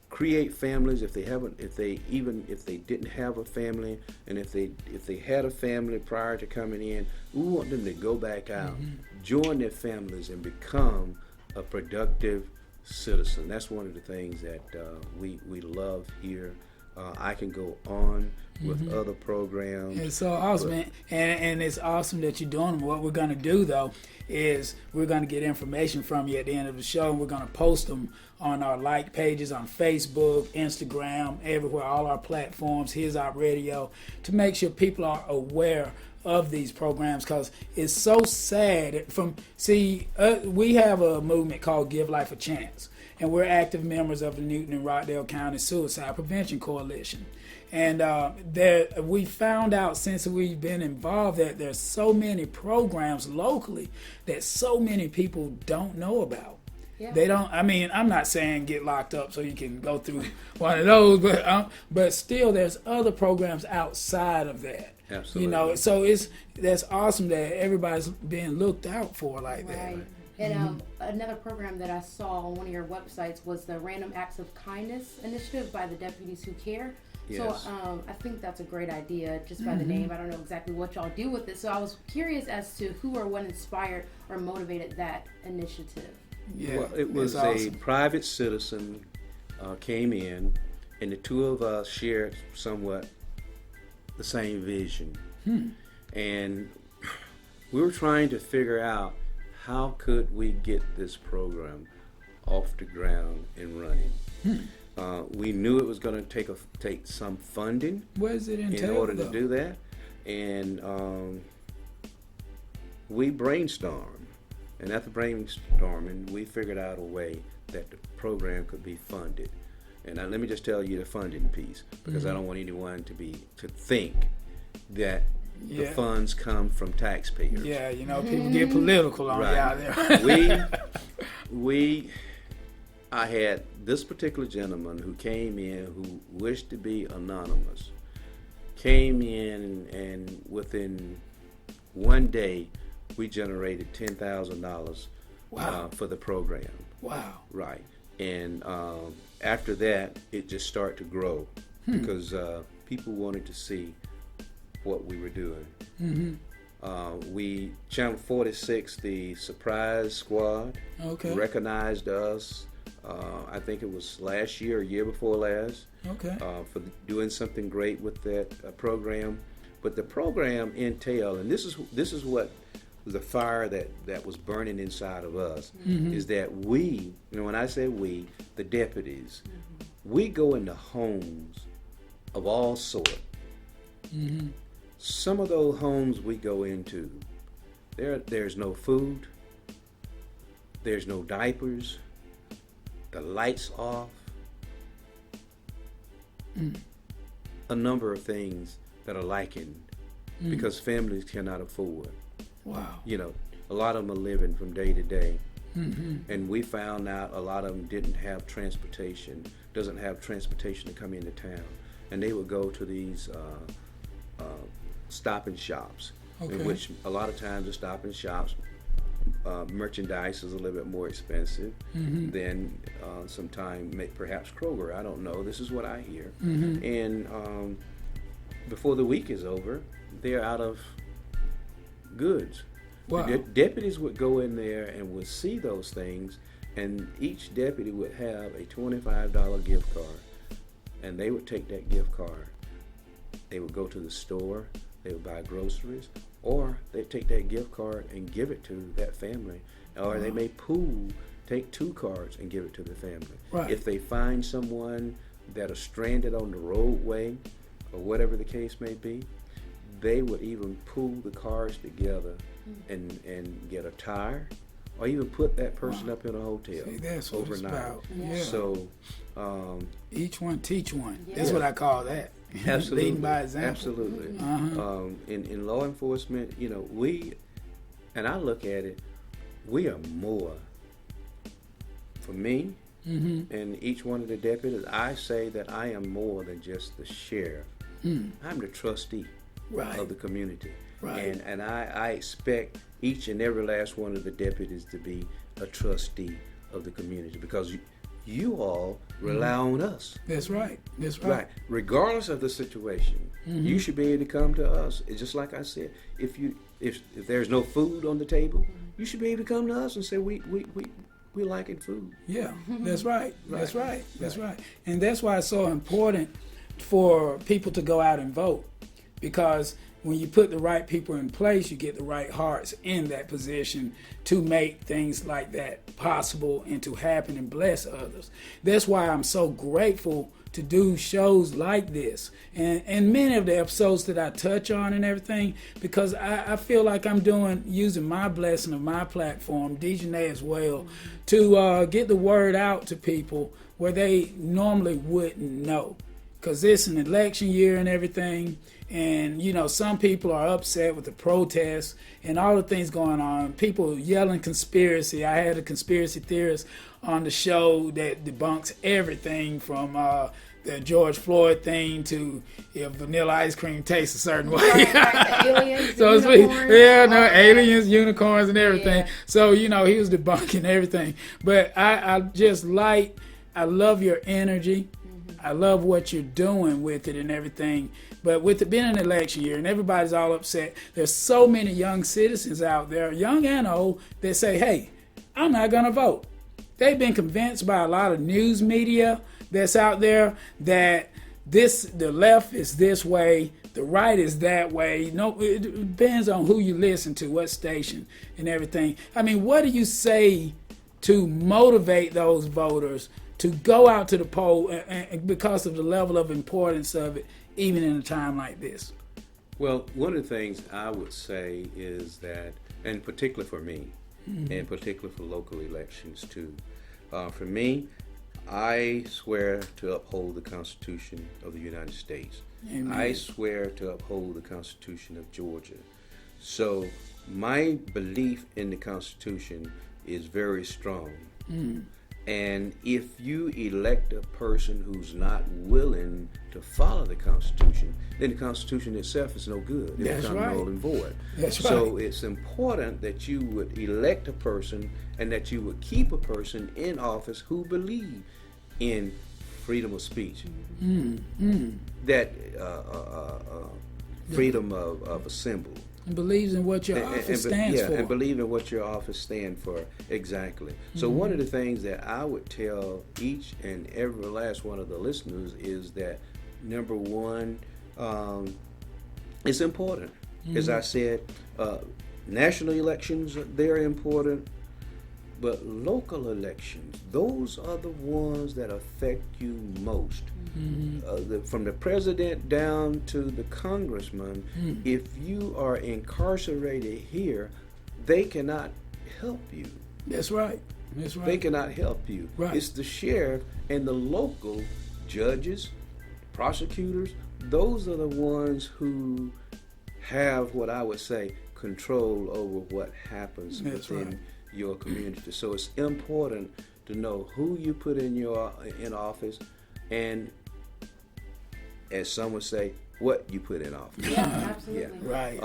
create families if they didn't have a family, and if they had a family prior to coming in, we want them to go back out, join their families, and become a productive citizen. That's one of the things that we love here. I can go on with other programs. It's so awesome, and it's awesome that you're doing them. What we're going to do, though, is we're going to get information from you at the end of the show, and we're going to post them on our like pages on Facebook, Instagram, everywhere, all our platforms, His Op Radio, to make sure people are aware of these programs, because it's so sad. We have a movement called Give Life a Chance, and we're active members of the Newton and Rockdale County Suicide Prevention Coalition. And we found out since we've been involved that there's so many programs locally that so many people don't know about. Yeah. They don't. I mean, I'm not saying get locked up so you can go through one of those, but still, there's other programs outside of that. Absolutely. You know, so that's awesome that everybody's being looked out for like that. Right. And another program that I saw on one of your websites was the Random Acts of Kindness initiative by the Deputies Who Care. Yes. So I think that's a great idea just by the name. I don't know exactly what y'all do with it. So I was curious as to who or what inspired or motivated that initiative. Yeah, well, it was awesome. A private citizen came in, and the two of us shared somewhat the same vision. And we were trying to figure out how could we get this program off the ground and running. We knew it was going to take some funding. What does it entail, in order though? to do that? And we brainstormed. And after brainstorming, we figured out a way that the program could be funded. And now let me just tell you the funding piece, because I don't want anyone to think that the funds come from taxpayers. Yeah, you know, people get political on you out there. I had this particular gentleman who came in who wished to be anonymous, came in, and within one day, we generated $10,000 for the program. Wow. Right. And after that, it just started to grow because people wanted to see what we were doing. We, Channel 46, the Surprise Squad, recognized us. I think it was last year or year before last, for doing something great with that program. But the program entailed, and this is what the fire that was burning inside of us, is that we, when I say we, the deputies, we go into homes of all sorts. Some of those homes we go into, there's no food, there's no diapers, the lights off, a number of things that are lacking because families cannot afford. Wow. You know, a lot of them are living from day to day. And we found out a lot of them doesn't have transportation to come into town. And they would go to these stop and shops, in which a lot of times the stop and shops, merchandise is a little bit more expensive than sometimes perhaps Kroger. I don't know. This is what I hear. And before the week is over, they're out of goods. Wow. The deputies would go in there and would see those things, and each deputy would have a $25 gift card, and they would take that gift card. They would go to the store, they would buy groceries, or they'd take that gift card and give it to that family, or they may take 2 cards and give it to the family. Right. If they find someone that are stranded on the roadway, or whatever the case may be, they would even pool the cars together and get a tire, or even put that person up in a hotel. See, that's what overnight. It's about. Yeah. So each one teach one. Yeah. That's what I call that. Absolutely. Leading by example. Absolutely. In law enforcement, you know, I look at it, we are more. For me, and each one of the deputies, I say that I am more than just the sheriff. I'm the trustee of the community. Right. And I expect each and every last one of the deputies to be a trustee of the community, because you all rely on us. That's right. That's right. Right. Regardless of the situation, you should be able to come to us. It's just like I said, if there's no food on the table, you should be able to come to us and say we liking food. Yeah, that's right. That's right. That's right. And that's why it's so important for people to go out and vote, because when you put the right people in place, you get the right hearts in that position to make things like that possible and to happen and bless others. That's why I'm so grateful to do shows like this and many of the episodes that I touch on and everything, because I feel like I'm using my blessing of my platform, Dejanay as well, to get the word out to people where they normally wouldn't know. Because it's an election year and everything, and some people are upset with the protests and all the things going on. People yelling conspiracy. I had a conspiracy theorist on the show that debunks everything from the George Floyd thing to if vanilla ice cream tastes a certain way. Right, aliens, so aliens, unicorns, and everything. Yeah. So he was debunking everything. But I love your energy. I love what you're doing with it and everything. But with it being an election year and everybody's all upset, there's so many young citizens out there, young and old, that say, hey, I'm not going to vote. They've been convinced by a lot of news media that's out there that the left is this way, the right is that way. No, it depends on who you listen to, what station and everything. I mean, what do you say to motivate those voters to go out to the poll and because of the level of importance of it, even in a time like this? Well, one of the things I would say is that, and particularly for me, and particularly for local elections too, for me, I swear to uphold the Constitution of the United States. Amen. I swear to uphold the Constitution of Georgia. So my belief in the Constitution is very strong. And if you elect a person who's not willing to follow the Constitution, then the Constitution itself is no good. It becomes null and void. That's so right. it's important that you would elect a person and that you would keep a person in office who believe in freedom of speech, that freedom of assembly. And believes in what your office stands for. And believe in what your office stands for, exactly. So one of the things that I would tell each and every last one of the listeners is that, number one, it's important. As I said, national elections, they're important, but local elections, those are the ones that affect you most. From the president down to the congressman, if you are incarcerated here, they cannot help you. That's right. That's right. They cannot help you. Right. It's the sheriff and the local judges, prosecutors, those are the ones who have what I would say control over what happens within your community. So it's important to know who you put in office, and as some would say, what you put in office. Yeah, absolutely. Right,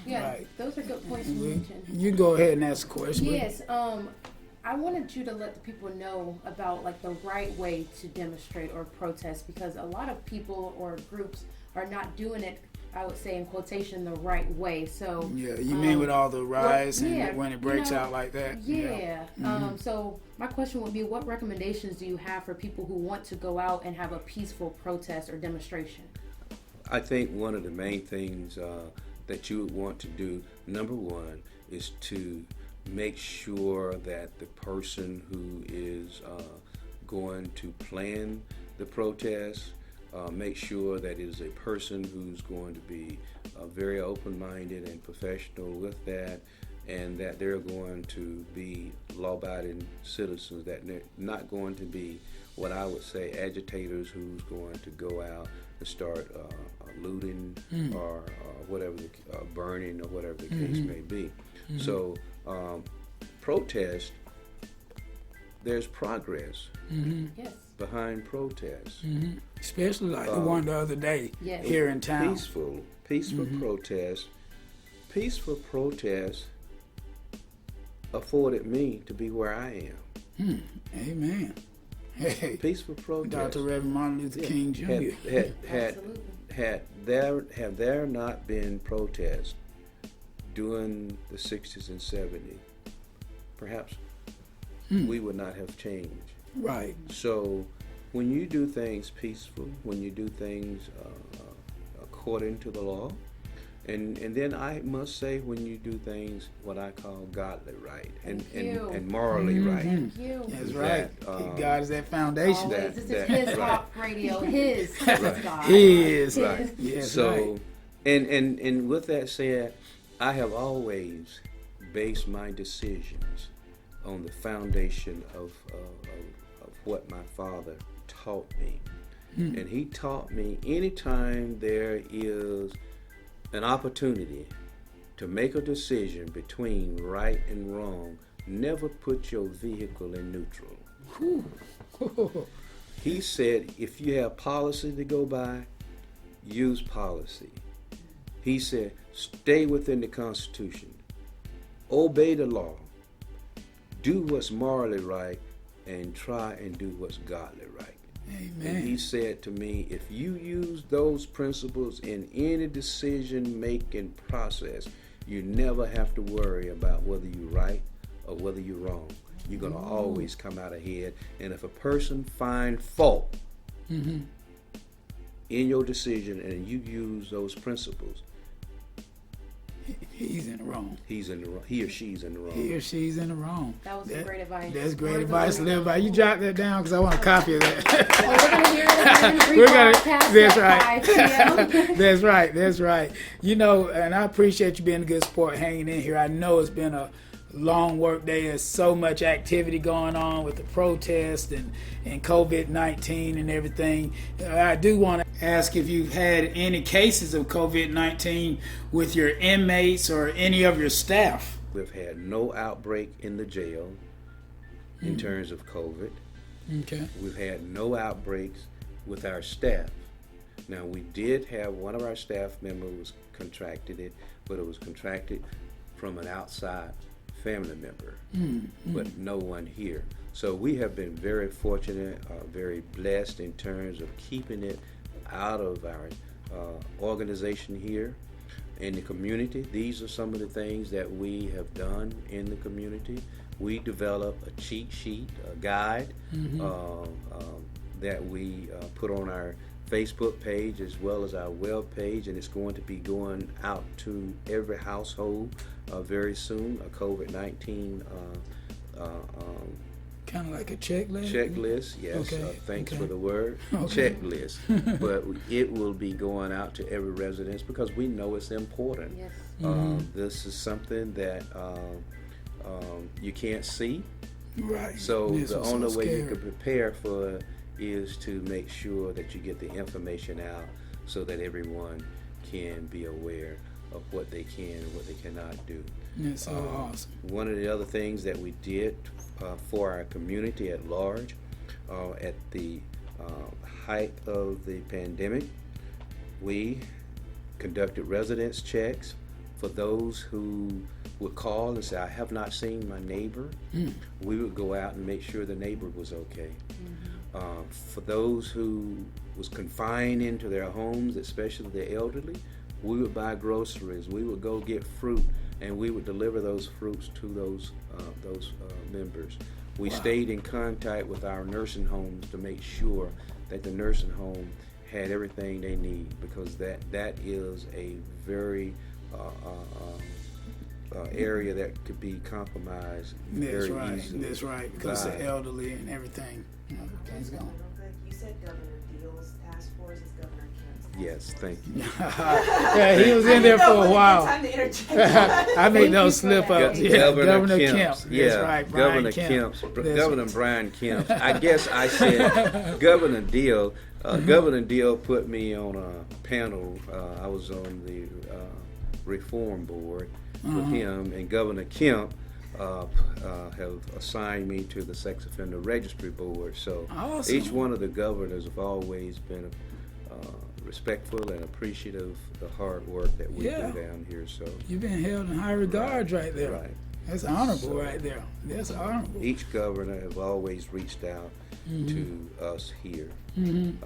Yeah, those are good points you mentioned. You go ahead and ask a question. Yes, I wanted you to let the people know about like the right way to demonstrate or protest, because a lot of people or groups are not doing it, I would say in quotation, the right way. So yeah, you mean with all the riots and when it breaks out like that? Yeah. So my question would be, what recommendations do you have for people who want to go out and have a peaceful protest or demonstration? I think one of the main things that you would want to do, number one, is to make sure that the person who is going to plan the protest, make sure that it is a person who's going to be very open-minded and professional with that, and that they're going to be law-abiding citizens, that they're not going to be what I would say agitators who's going to go out and start looting or whatever, burning or whatever the case may be. So protest, there's progress behind protests. Especially like the one the other day here in town. Peaceful protest afforded me to be where I am. Amen. Hey, Peaceful protest. Dr. Reverend Martin Luther King Jr. Have there not been protests during the 60s and 70s, perhaps we would not have changed. Right. So when you do things peaceful, when you do things according to the law, and then I must say when you do things what I call godly right and morally right. Thank you. That's right. God is that foundation. This is his Hop Radio. His God. His. Right. Yes, so, right. and with that said, I have always based my decisions on the foundation of what my father taught me. And he taught me anytime there is an opportunity to make a decision between right and wrong, never put your vehicle in neutral. He said, if you have policy to go by, use policy. He said, stay within the Constitution, obey the law, do what's morally right, and try and do what's godly right. Amen. And he said to me, if you use those principles in any decision-making process, you never have to worry about whether you're right or whether you're wrong. You're going to always come out ahead. And if a person finds fault in your decision and you use those principles, he's in the wrong. He or she's in the wrong. He or she's in the wrong. That was great advice. That's great advice to live by. You jot that down because I want a copy of that. Well, we're going to hear it again. That's right. 5 p.m. That's right. That's right. You know, and I appreciate you being a good sport, hanging in here. I know it's been a long work day. There's so much activity going on with the protest and COVID-19 and everything. I do want to ask if you've had any cases of COVID-19 with your inmates or any of your staff. We've had no outbreak in the jail in terms of COVID. Okay. We've had no outbreaks with our staff. Now, we did have one of our staff members contracted it, but it was contracted from an outside family member, but no one here. So we have been very fortunate, very blessed in terms of keeping it out of our organization here in the community. These are some of the things that we have done in the community. We developed a cheat sheet, a guide that we put on our Facebook page as well as our web page, and it's going to be going out to every household very soon. A COVID-19 kind of like a checklist. Checklist, yes. Okay. Thanks for the word. Okay. Checklist, but it will be going out to every residence because we know it's important. Yes. This is something that you can't see. Right. So This the was only so way you scary. can prepare for it is to make sure that you get the information out so that everyone can be aware of what they can and what they cannot do. That's so awesome. One of the other things that we did for our community at large at the height of the pandemic, we conducted residence checks for those who would call and say, I have not seen my neighbor. We would go out and make sure the neighbor was okay. For those who was confined into their homes, especially the elderly, we would buy groceries. We would go get fruit, and we would deliver those fruits to those members. We stayed in contact with our nursing homes to make sure that the nursing home had everything they need, because that is a very area that could be compromised very easily. That's right, because the elderly and everything. You know, things going. You said Governor Deal's task force is Governor Kemp's task Yes, thank you. Yeah, he was in there for a while. Time to interject. I made those slip ups. Yeah, Governor Kemp. That's Yeah, right, Brian Governor Kemp. Governor Brian Kemp. I guess I said Governor Deal. Governor Deal put me on a panel. I was on the reform board with him, and Governor Kemp have assigned me to the Sex Offender Registry Board. So Awesome. each one of the governors have always been respectful and appreciative of the hard work that we do down here. So You've been held in high regards right there. right. That's honorable right there. That's honorable. Each governor have always reached out to us here. And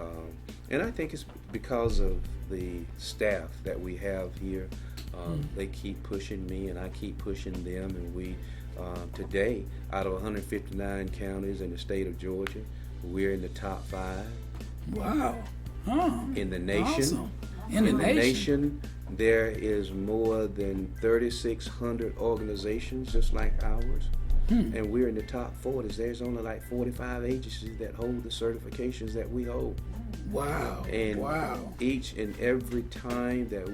I think it's because of the staff that we have here. They keep pushing me, and I keep pushing them, and we today, out of 159 counties in the state of Georgia, we're in the top 5. Wow. In the nation. Awesome. In the nation. There is more than 3,600 organizations just like ours. And we're in the top 40s. There's only like 45 agencies that hold the certifications that we hold. Wow. And each and every time that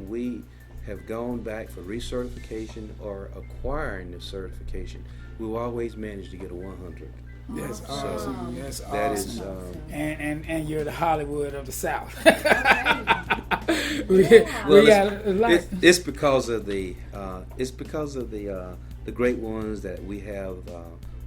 we have gone back for recertification or acquiring the certification, we've always managed to get a 100. That's awesome. That's awesome. That is, and you're the Hollywood of the South. It's because of the great ones that we have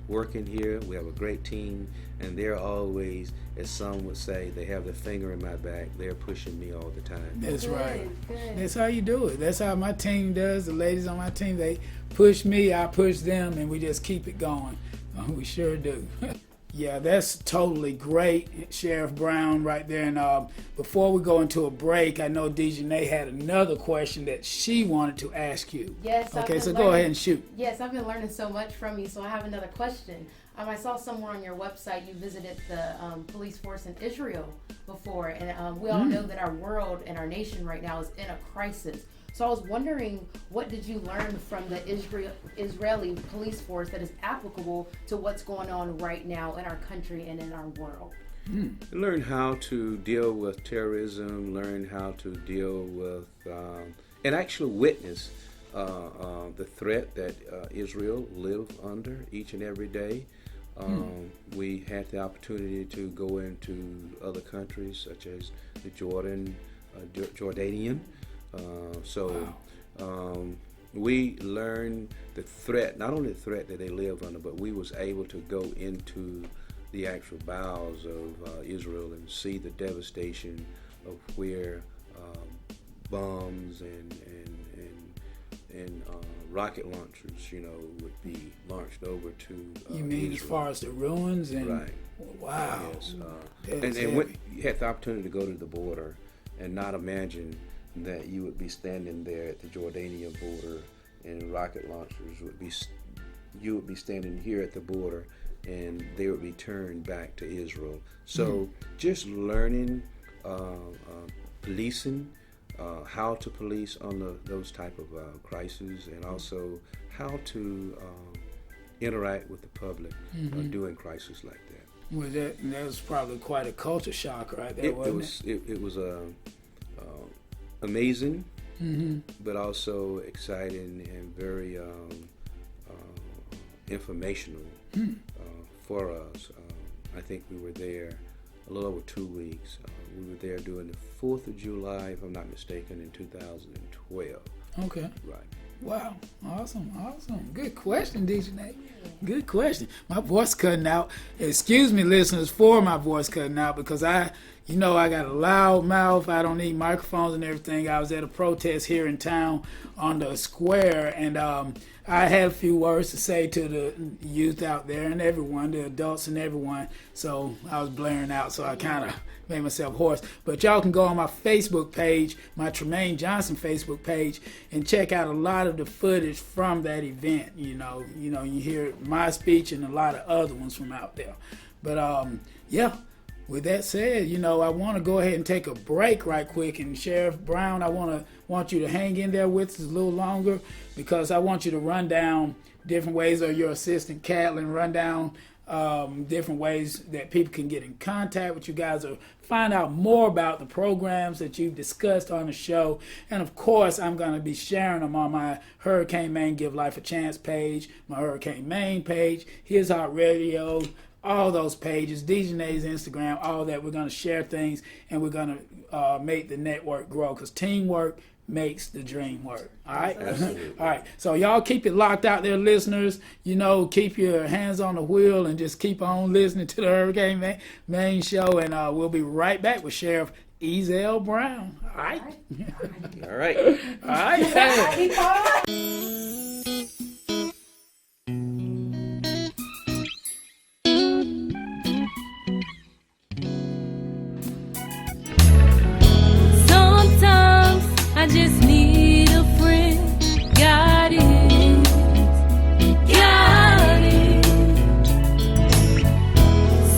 working here. We have a great team, and they're always, as some would say, they have their finger in my back. They're pushing me all the time. That's right. That's how you do it. That's how my team does. The ladies on my team, they push me, I push them, and we just keep it going. We sure do. Yeah, that's totally great, Sheriff Brown, right there. And before we go into a break, I know Dejanay had another question that she wanted to ask you. Yes. Okay, so go ahead and shoot. Yes, I've been learning so much from you, so I have another question. I saw somewhere on your website you visited the police force in Israel before, and we all know that our world and our nation right now is in a crisis. So I was wondering, what did you learn from the Israeli police force that is applicable to what's going on right now in our country and in our world? Learn how to deal with terrorism, learn how to deal with, and actually witness the threat that Israel live under each and every day. We had the opportunity to go into other countries such as the Jordanian. We learned the threat, not only the threat that they live under, but we was able to go into the actual bowels of Israel and see the devastation of where bombs and rocket launchers, would be launched over to You mean Israel. as far as the ruins? And Right. Wow. Yes. And when you had the opportunity to go to the border and not imagine that you would be standing there at the Jordanian border and rocket launchers you would be standing here at the border and they would be turned back to Israel. So just learning policing, how to police on those type of crises, and also how to interact with the public during crises like that. Well, that was probably quite a culture shock right there, wasn't it? It was amazing, but also exciting and very informational for us. I think we were there a little over 2 weeks. We were there during the 4th of July, if I'm not mistaken, in 2012. Okay. Right. Wow. Awesome. Good question, Dejanay. Good question. My voice cutting out. Excuse me, listeners, for my voice cutting out, because I got a loud mouth. I don't need microphones and everything. I was at a protest here in town on the square, and I had a few words to say to the youth out there and everyone, the adults and everyone. So I was blaring out, so I kind of made myself hoarse. But y'all can go on my Facebook page, my Tremaine Johnson Facebook page, and check out a lot of the footage from that event. You hear my speech and a lot of other ones from out there. But yeah. With that said, I want to go ahead and take a break right quick. And Sheriff Brown, I want you to hang in there with us a little longer, because I want you to run down different ways, or your assistant Catlin run down different ways that people can get in contact with you guys or find out more about the programs that you've discussed on the show. And of course, I'm going to be sharing them on my Hurricane Maine Give Life a Chance page, my Hurricane Maine page, His Heart Radio, all those pages, Dejanay's Instagram, all that. We're going to share things, and we're going to make the network grow, because teamwork makes the dream work. All right? Absolutely. All right. So y'all keep it locked out there, listeners. Keep your hands on the wheel and just keep on listening to the Hurricane Maine show, and we'll be right back with Sheriff Ezell Brown. All right? All right. All right. I just need a friend. God is, God is.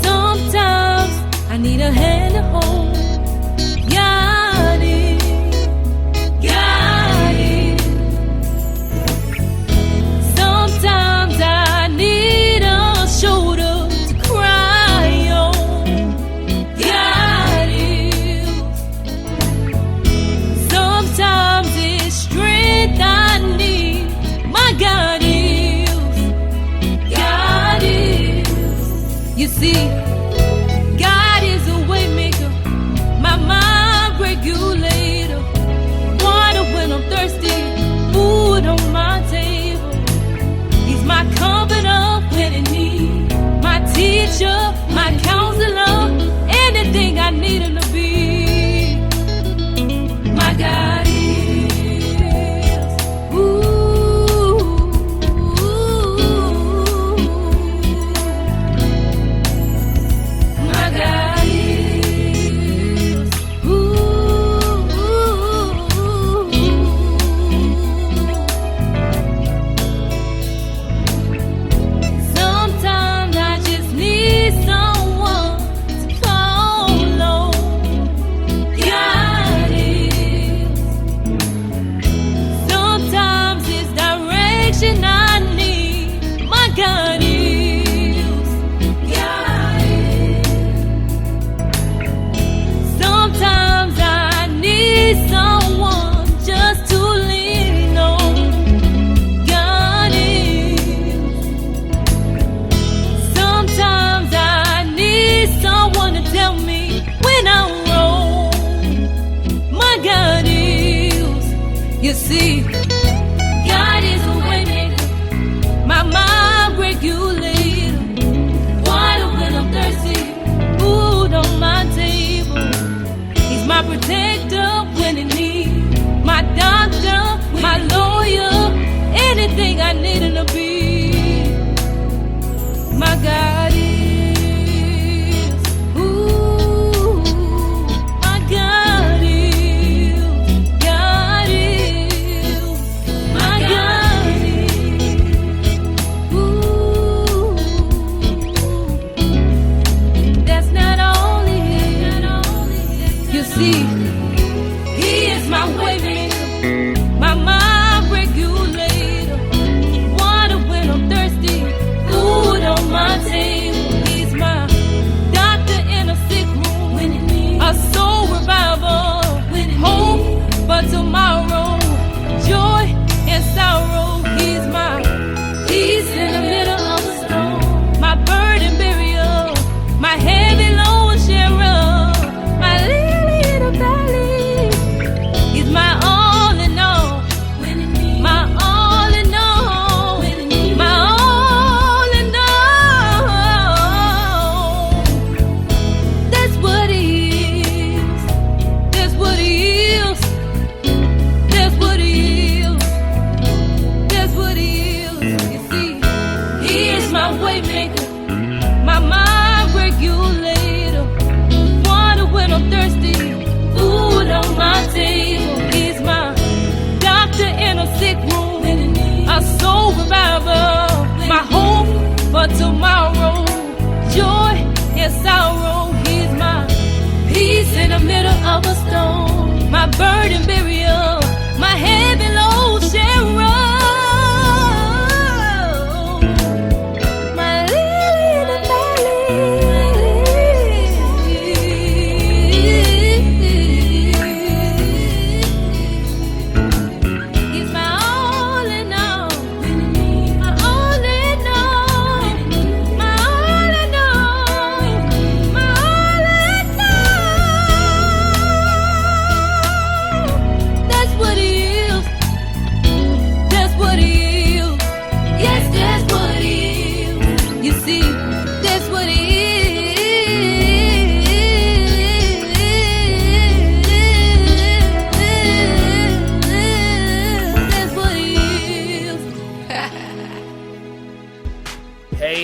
Sometimes I need a hand to hold. God is, God is. Sometimes I need a shoulder to cry on. God is. Sometimes it's strength I need. My God is, God is. You see, God is a way maker, my mind regulator, water when I'm thirsty, food on my table. He's my comforter when in need, my teacher, my counselor, anything I need him to be. My God is. Ooh, my God is. Sometimes I just need someone to call on. God is. Sometimes it's direction I need. My God is. God is. Sometimes I need someone just to lean on. God is. Sometimes I need someone to tell me when I'm wrong. My God is. You see, God is a way maker, my mind regulator, water when I'm thirsty, food on my table. He's my protector when in need, my doctor, my lawyer, anything I need him to be. My God is. Ooh, my God is. God is. My God is. Ooh, that's not only him. You see, he is my way maker, my mind regulator, water when I'm thirsty, food on my table. He's my doctor in a sick room, a soul revival, hope for tomorrow, joy and sorrow. He's my peace in the middle of the storm, my burden burial, my heavy load sharer, my lily in the valley. He's my all in all, my all in all, my all in all. That's what he is. That's what he is. That's what he is. That's what he is. You see, he is my way maker, my mind regulator, water when I'm thirsty, food on my table. He's my doctor in a sick room, a soul revival, my hope for tomorrow, joy and sorrow. He's my peace in the middle of a storm, my burden burial, my heavy load sharer, my lily in the valley. He's my all in all, my all in all, my all in all, my all in all. That's what he is. That's what he is. Yes, that's what he is. You see, that's what he is. That's what he is.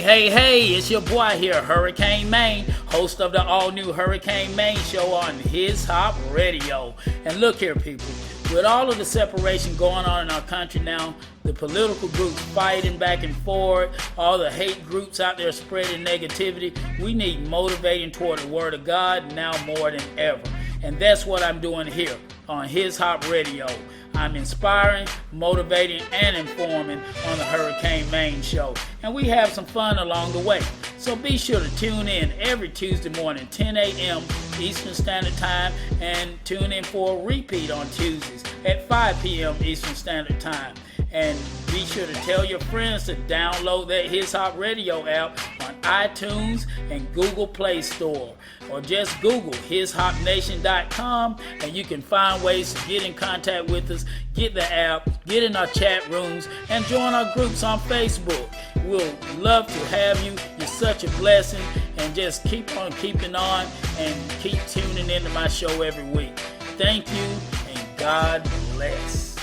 Hey, it's your boy here, Hurricane Maine, host of the all-new Hurricane Maine show on His Hop Radio. And look here, people, with all of the separation going on in our country now, the political groups fighting back and forth, all the hate groups out there spreading negativity, we need motivating toward the Word of God now more than ever. And that's what I'm doing here on His Hop Radio. I'm inspiring, motivating, and informing on the Hurricane Main Show. And we have some fun along the way. So be sure to tune in every Tuesday morning, 10 a.m. Eastern Standard Time, and tune in for a repeat on Tuesdays at 5 p.m. Eastern Standard Time. And be sure to tell your friends to download that His Hop Radio app on iTunes and Google Play Store. Or just Google hishopnation.com and you can find ways to get in contact with us, get the app, get in our chat rooms, and join our groups on Facebook. We'll love to have you. You're such a blessing. And just keep on keeping on and keep tuning into my show every week. Thank you and God bless.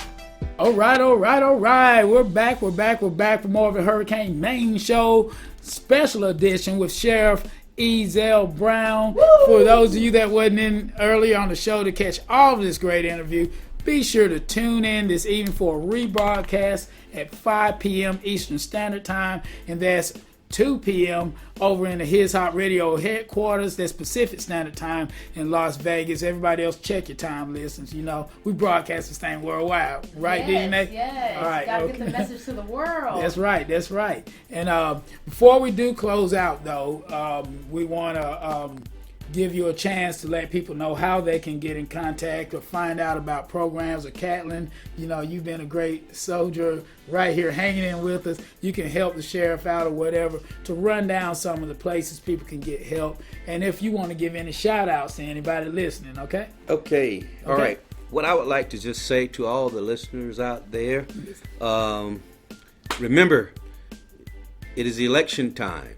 All right. We're back for more of the Hurricane Main Show special edition with Sheriff Ezell Brown. Woo! For those of you that wasn't in earlier on the show to catch all of this great interview, be sure to tune in this evening for a rebroadcast at 5 p.m. Eastern Standard Time, and that's 2 p.m. over in the His Hop Radio headquarters. That's Pacific Standard Time in Las Vegas. Everybody else, check your time, listeners. You know, we broadcast this thing worldwide. Right, DNA? Yes. All right. Gotta get the message to the world. That's right. And before we do close out, though, we want to give you a chance to let people know how they can get in contact or find out about programs. Or Catlin, you know, you've been a great soldier right here hanging in with us. You can help the sheriff out or whatever to run down some of the places people can get help. And if you want to give any shout outs to anybody listening, okay? Okay. All right. What I would like to just say to all the listeners out there, remember, it is election time.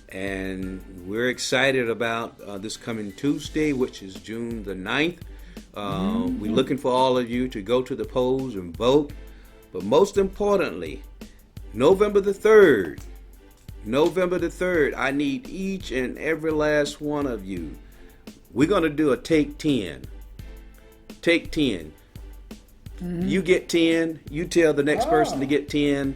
And we're excited about this coming Tuesday, which is June the 9th. We're looking for all of you to go to the polls and vote. But most importantly, November the 3rd, I need each and every last one of you. We're going to do a take 10. Take 10. You get 10, you tell the next person to get 10.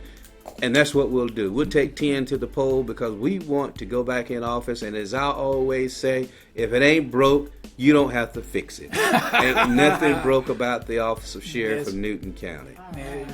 And that's what we'll do. We'll take 10 to the poll because we want to go back in office. And as I always say, if it ain't broke, you don't have to fix it. Ain't nothing broke about the office of sheriff of Newton County.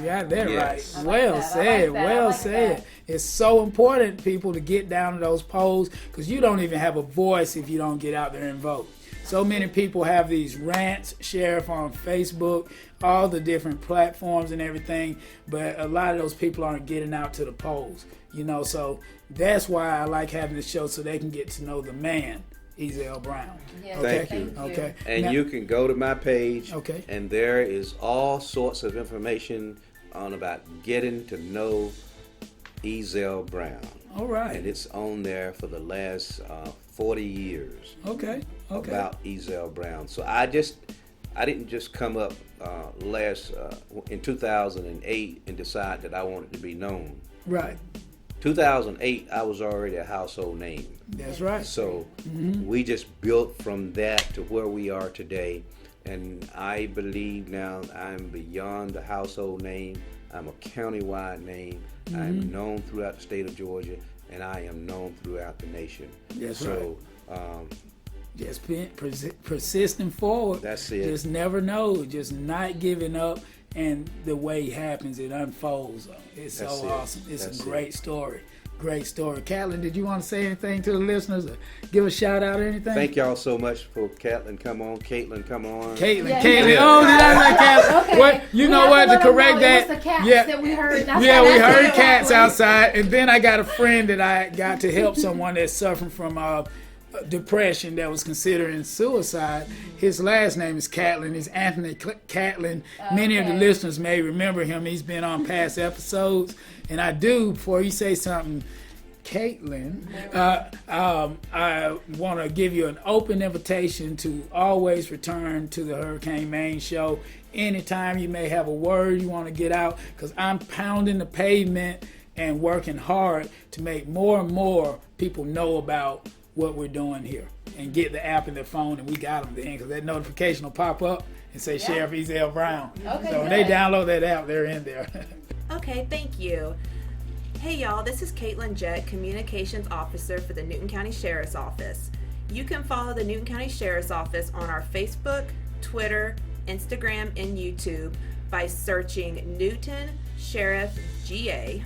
Yeah, that's right. Well said. It's so important, people, to get down to those polls because you don't even have a voice if you don't get out there and vote. So many people have these rants, Sheriff, on Facebook, all the different platforms and everything, but a lot of those people aren't getting out to the polls, you know, so that's why I like having this show so they can get to know the man, Ezell Brown. Yes, okay? Thank you. Okay. And now, you can go to my page, okay, and there is all sorts of information on about getting to know Ezell Brown. All right. And it's on there for the last 40 years. Okay. About Ezell Brown. So I didn't just come up in 2008 and decide that I wanted to be known. Right. 2008, I was already a household name. That's right. So we just built from that to where we are today. And I believe now I'm beyond the household name. I'm a countywide name. I'm known throughout the state of Georgia, and I am known throughout the nation. That's so, right. Just being persisting forward. That's it. Just never know. Just not giving up, and the way it happens, it unfolds. It's so awesome. It's a great story. Great story. Catlin, did you want to say anything to the listeners or give a shout out or anything? Thank y'all so much for Catlin. Come on. Caitlin, come on. Caitlin. Oh, did I say Catlin? Okay. What, you know what? To correct that. The cats that we heard. Yeah, we heard cats outside. And then I got a friend that I got to help someone that's suffering from depression that was considering suicide. His last name is Catlin. He's Anthony Catlin. Many of the listeners may remember him. He's been on past episodes. And I do, before you say something, Caitlin, I want to give you an open invitation to always return to the Hurricane Main Show. Anytime you may have a word you want to get out, because I'm pounding the pavement and working hard to make more and more people know about what we're doing here and get the app in their phone, and we got them then because that notification will pop up and say Sheriff Ezell Brown. Okay, So when good. they download that app, they're in there. Okay, thank you. Hey y'all, this is Caitlin Jett, Communications Officer for the Newton County Sheriff's Office. You can follow the Newton County Sheriff's Office on our Facebook, Twitter, Instagram, and YouTube by searching Newton Sheriff GA.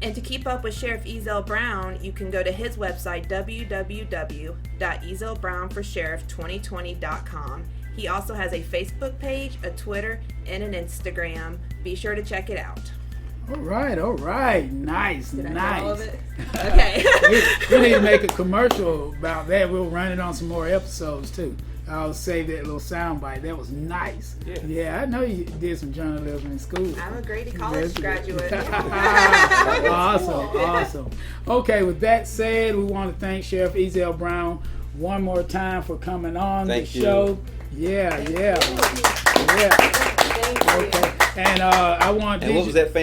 And to keep up with Sheriff Ezell Brown, you can go to his website, www.ezellbrownforsheriff2020.com. He also has a Facebook page, a Twitter, and an Instagram. Be sure to check it out. All right. Nice, Did I nice. get all of it? Okay. we need to make a commercial about that. We'll run it on some more episodes too. I'll save that little sound bite. That was nice. Yeah, I know you did some journalism in school. I'm a Grady College graduate. Awesome. Okay, with that said, we want to thank Sheriff Ezell Brown one more time for coming on the show. Yeah. Okay. And I want. And what was that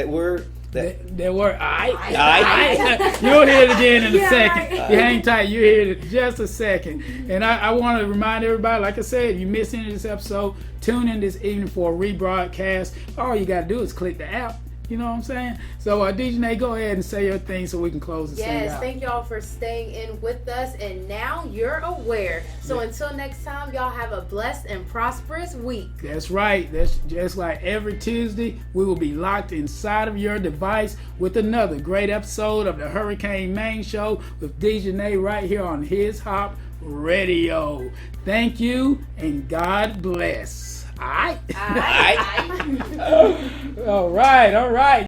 word? That word, aight. You'll hear it again in a second. You hang tight. You'll hear it in just a second. And I want to remind everybody, like I said, if you missed any of this episode, tune in this evening for a rebroadcast. All you got to do is click the app. You know what I'm saying? So, DJ, go ahead and say your thing so we can close this thing out. Yes, thank y'all for staying in with us, and now you're aware. So until next time, y'all have a blessed and prosperous week. That's right. That's just like every Tuesday, we will be locked inside of your device with another great episode of the Hurricane Main Show with DJ right here on His Hop Radio. Thank you, and God bless. All right. All right.